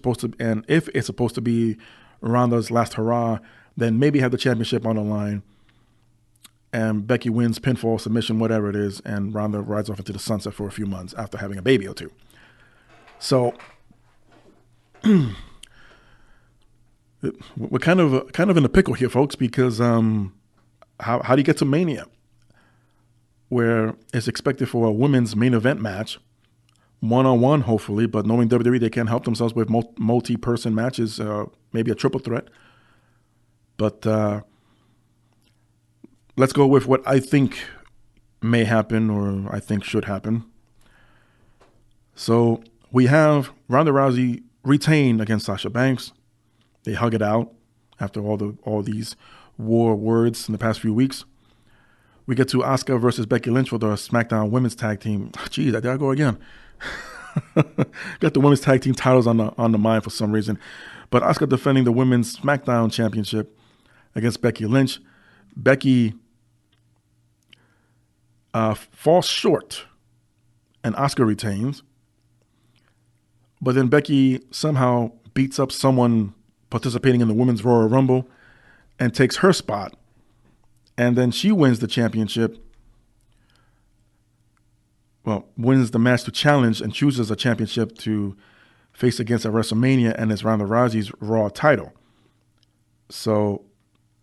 it's supposed to be Ronda's last hurrah, then maybe have the championship on the line and Becky wins pinfall, submission, whatever it is, and Ronda rides off into the sunset for a few months after having a baby or two. So we're kind of in a pickle here, folks, because how do you get to Mania, where it's expected for a women's main event match, one-on-one hopefully, but knowing WWE, they can't help themselves with multi-person matches, maybe a triple threat. But let's go with what I think may happen or I think should happen. So we have Ronda Rousey retained against Sasha Banks. They hug it out after all these war words in the past few weeks. We get to Asuka versus Becky Lynch for the SmackDown Women's Tag Team. Geez, there I go again. Got the Women's Tag Team titles on the mind for some reason. But Asuka defending the Women's SmackDown Championship against Becky Lynch. Becky falls short, and Asuka retains. But then Becky somehow beats up someone participating in the Women's Royal Rumble and takes her spot. And then she wins the championship. Well, wins the match to challenge and chooses a championship to face against at WrestleMania, and it's Ronda Rousey's Raw title. So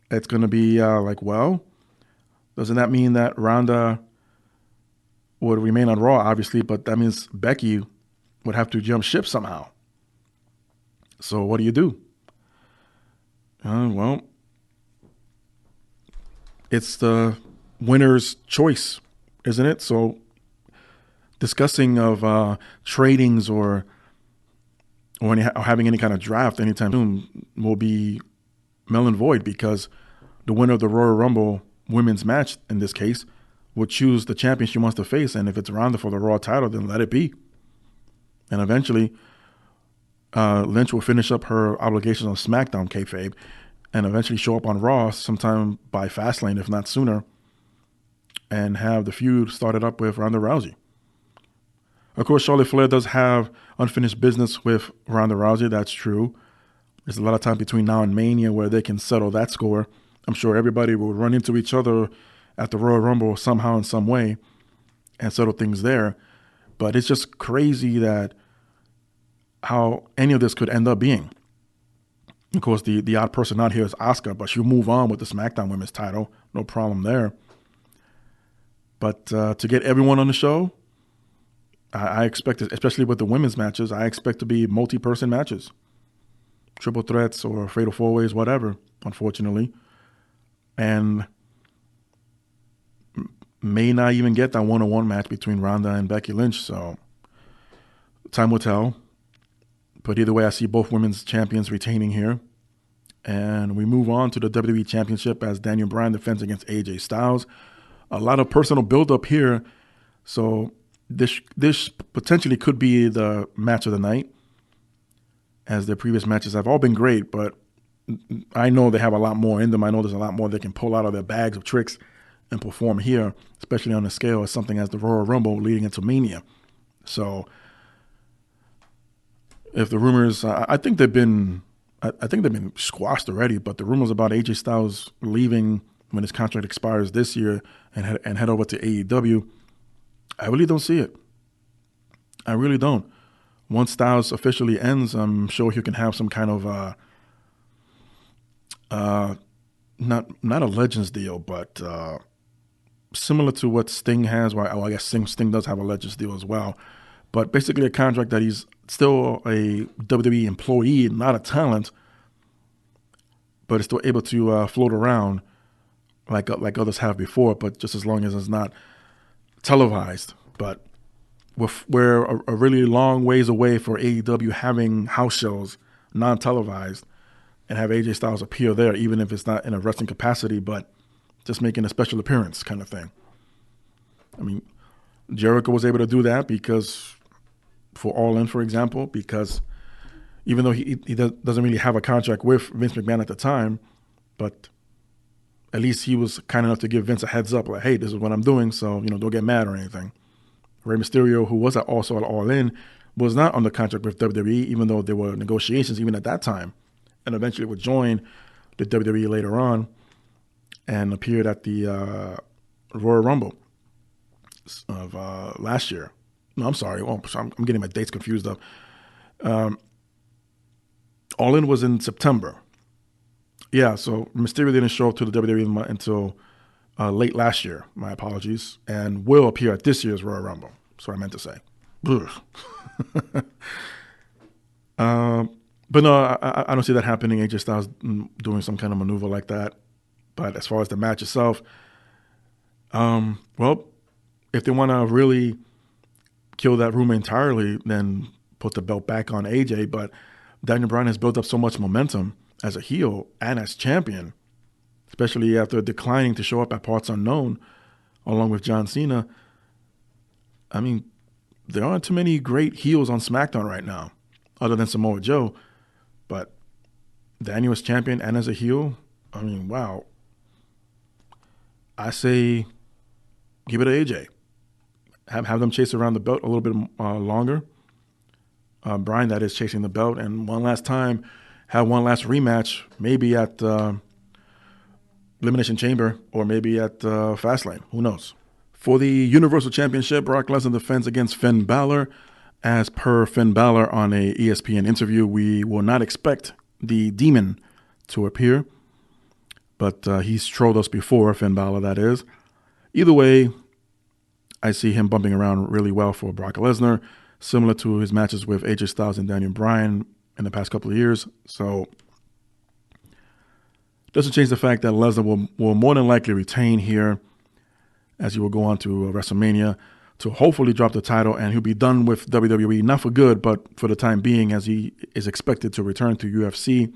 it's going to be well, doesn't that mean that Ronda would remain on Raw, obviously, but that means Becky would have to jump ship somehow. So what do you do? Well, it's the winner's choice, isn't it? So discussing of tradings or having any kind of draft anytime soon will be null and void, because the winner of the Royal Rumble women's match, in this case, would choose the champion she wants to face. And if it's Ronda for the Raw title, then let it be. And eventually, Lynch will finish up her obligations on SmackDown kayfabe and eventually show up on Raw sometime by Fastlane, if not sooner, and have the feud started up with Ronda Rousey. Of course, Charlotte Flair does have unfinished business with Ronda Rousey. That's true. There's a lot of time between now and Mania where they can settle that score. I'm sure everybody will run into each other at the Royal Rumble somehow in some way and settle things there. But it's just crazy that how any of this could end up being. Of course, the odd person out here is Asuka, but she'll move on with the SmackDown Women's title. No problem there. But to get everyone on the show, I expect, especially with the women's matches, I expect to be multi-person matches. Triple threats or fatal four-ways, whatever, unfortunately. And may not even get that one-on-one match between Ronda and Becky Lynch. So Time will tell. But either way, I see both women's champions retaining here. And we move on to the WWE Championship as Daniel Bryan defends against AJ Styles. A lot of personal build-up here. So this potentially could be the match of the night, as their previous matches have all been great, but I know they have a lot more in them. I know there's a lot more they can pull out of their bags of tricks and perform here, especially on the scale of something as the Royal Rumble leading into Mania. So if the rumors, I think they've been squashed already, but the rumors about AJ Styles leaving when his contract expires this year and head over to AEW, I really don't see it. I really don't. Once Styles officially ends, I'm sure he can have some kind of not a Legends deal, but similar to what Sting has. Well, I guess Sting does have a Legends deal as well, but basically a contract that he's still a WWE employee, not a talent, but is still able to float around like others have before, but just as long as it's not televised. But we're a really long ways away for AEW having house shows, non-televised, and have AJ Styles appear there, even if it's not in a wrestling capacity, but just making a special appearance kind of thing. I mean, Jericho was able to do that because for All In, for example, because even though he doesn't really have a contract with Vince McMahon at the time, but at least he was kind enough to give Vince a heads up, like, hey, this is what I'm doing, so, don't get mad or anything. Rey Mysterio, who was also at All In, was not under contract with WWE, even though there were negotiations even at that time, and eventually would join the WWE later on and appeared at the Royal Rumble of last year. No, I'm sorry. Oh, I'm getting my dates confused up. All In was in September. Yeah, so Mysterio didn't show up to the WWE until late last year. My apologies. And will appear at this year's Royal Rumble. That's what I meant to say. But no, I don't see that happening. AJ Styles doing some kind of maneuver like that. But as far as the match itself, well, if they want to really kill that rumor entirely, then put the belt back on AJ. But Daniel Bryan has built up so much momentum as a heel and as champion, especially after declining to show up at Parts Unknown along with John Cena. I mean, there aren't too many great heels on SmackDown right now, other than Samoa Joe. But Daniel as champion and as a heel, I mean, wow. I say give it to AJ. Have them chase around the belt a little bit longer. Bryan, that is, chasing the belt. And one last time, have one last rematch, maybe at Elimination Chamber or maybe at Fastlane. Who knows? For the Universal Championship, Brock Lesnar defends against Finn Balor. As per Finn Balor on a ESPN interview, we will not expect the Demon to appear. But he's trolled us before, Finn Balor, that is. Either way, I see him bumping around really well for Brock Lesnar, similar to his matches with AJ Styles and Daniel Bryan in the past couple of years. So doesn't change the fact that Lesnar will more than likely retain here, as he will go on to WrestleMania to hopefully drop the title, and he'll be done with WWE, not for good, but for the time being, as he is expected to return to UFC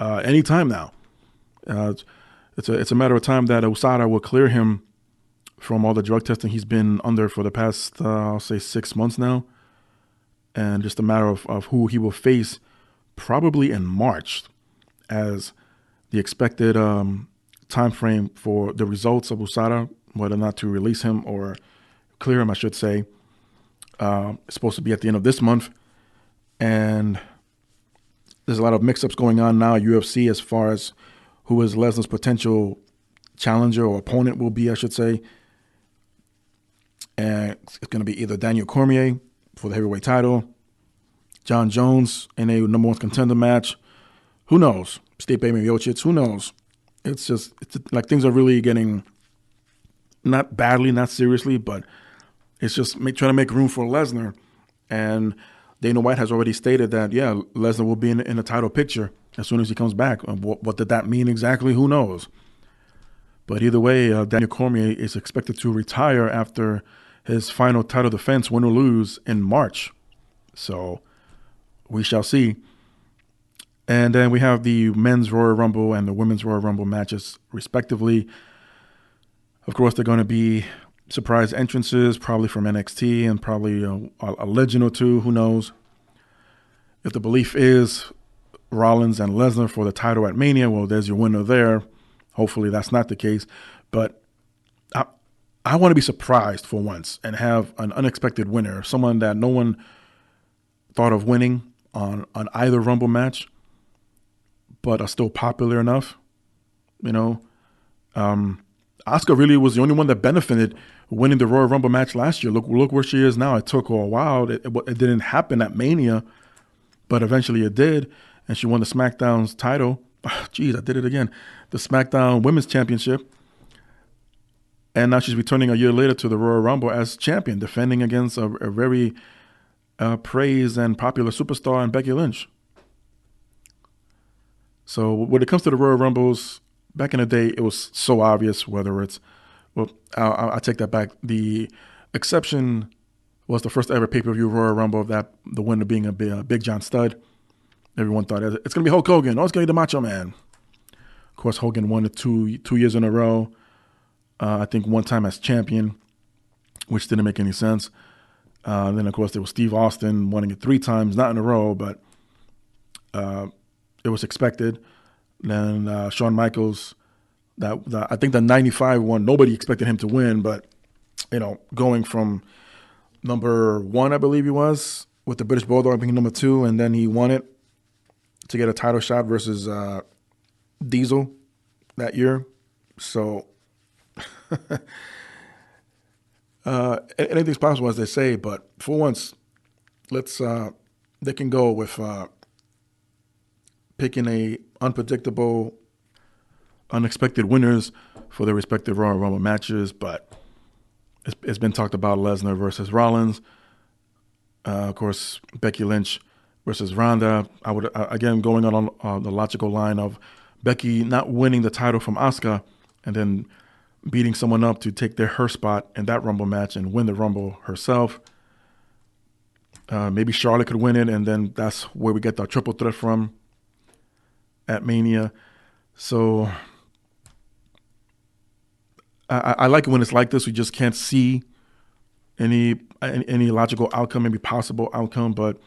anytime now. It's a matter of time that USADA will clear him from all the drug testing he's been under for the past, I'll say 6 months now. And just a matter of who he will face probably in March, as the expected time frame for the results of USADA, whether or not to release him or clear him, I should say, it's supposed to be at the end of this month. And there's a lot of mix-ups going on now at UFC as far as who is Lesnar's potential challenger or opponent will be, I should say. And it's going to be either Daniel Cormier for the heavyweight title, John Jones in a number one contender match. Who knows? Stipe Miocic, who knows? It's like things are really getting, not badly, not seriously, but it's just trying to make room for Lesnar. And Dana White has already stated that, yeah, Lesnar will be in the title picture as soon as he comes back. What did that mean exactly? Who knows? But either way, Daniel Cormier is expected to retire after his final title defense, win or lose, in March. So we shall see. And then we have the men's Royal Rumble and the women's Royal Rumble matches, respectively. Of course, they're going to be surprise entrances, probably from NXT and probably a legend or two. Who knows? If the belief is Rollins and Lesnar for the title at Mania, well, there's your winner there. Hopefully that's not the case. But I want to be surprised for once and have an unexpected winner, someone that no one thought of winning on either Rumble match, but are still popular enough. Asuka really was the only one that benefited winning the Royal Rumble match last year. Look where she is now. It took her a while. It didn't happen at Mania, but eventually it did, and she won the SmackDown's title. Geez, I did it again. The SmackDown Women's Championship. And now she's returning a year later to the Royal Rumble as champion, defending against a very praised and popular superstar in Becky Lynch. So when it comes to the Royal Rumbles, back in the day, it was so obvious whether it's, well, I'll take that back. The exception was the first ever pay-per-view Royal Rumble, that the winner being a Big John Studd. Everyone thought it's going to be Hulk Hogan. Oh, it's going to be the Macho Man. Of course, Hogan won it two years in a row. I think one time as champion, which didn't make any sense. Then, of course, there was Steve Austin winning it 3 times, not in a row, but it was expected. Then Shawn Michaels, I think the 95 one, nobody expected him to win, but, going from number 1, I believe he was, with the British Bulldog being number 2, and then he won it to get a title shot versus Diesel that year. So anything's possible, as they say, but for once, they can go with picking a unpredictable, unexpected winners for their respective Royal Rumble matches. But it's been talked about Lesnar versus Rollins. Of course, Becky Lynch versus Ronda. I would again going on the logical line of Becky not winning the title from Asuka and then beating someone up to take her spot in that Rumble match and win the Rumble herself. Maybe Charlotte could win it, and then that's where we get the triple threat from at Mania. So I like it when it's like this. We just can't see any logical outcome, maybe possible outcome, but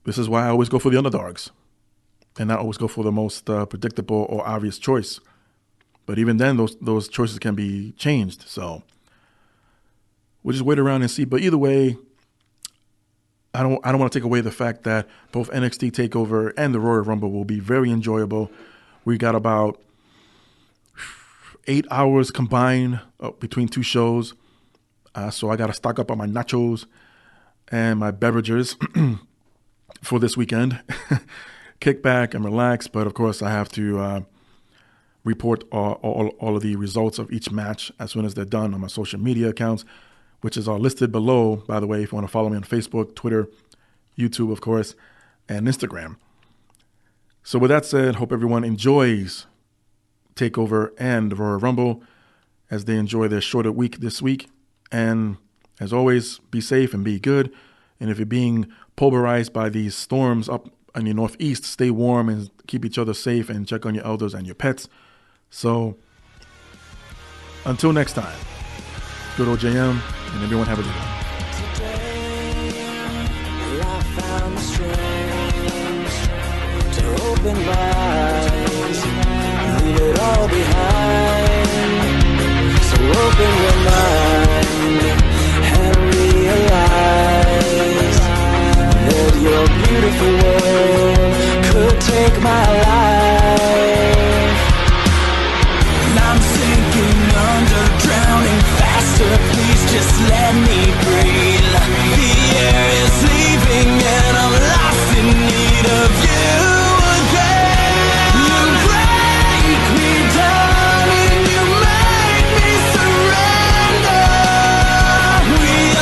this is why I always go for the underdogs and not always go for the most predictable or obvious choice. But even then, those choices can be changed. So we'll just wait around and see. But either way, I don't want to take away the fact that both NXT TakeOver and the Royal Rumble will be very enjoyable. We got about 8 hours combined between 2 shows. So I got to stock up on my nachos and my beverages for this weekend. Kick back and relax. But of course, I have to report all of the results of each match as soon as they're done on my social media accounts, which is all listed below, by the way, if you want to follow me on Facebook, Twitter, YouTube, of course, and Instagram. So with that said, hope everyone enjoys TakeOver and the Royal Rumble as they enjoy their shorter week this week. And as always, be safe and be good. And if you're being pulverized by these storms up in the Northeast, stay warm and keep each other safe and check on your elders and your pets. So until next time, good old JM, and everyone have a good one. Today, I found the strength to open my eyes, leave it all behind. So open your mind and realize that your beautiful world could take my life.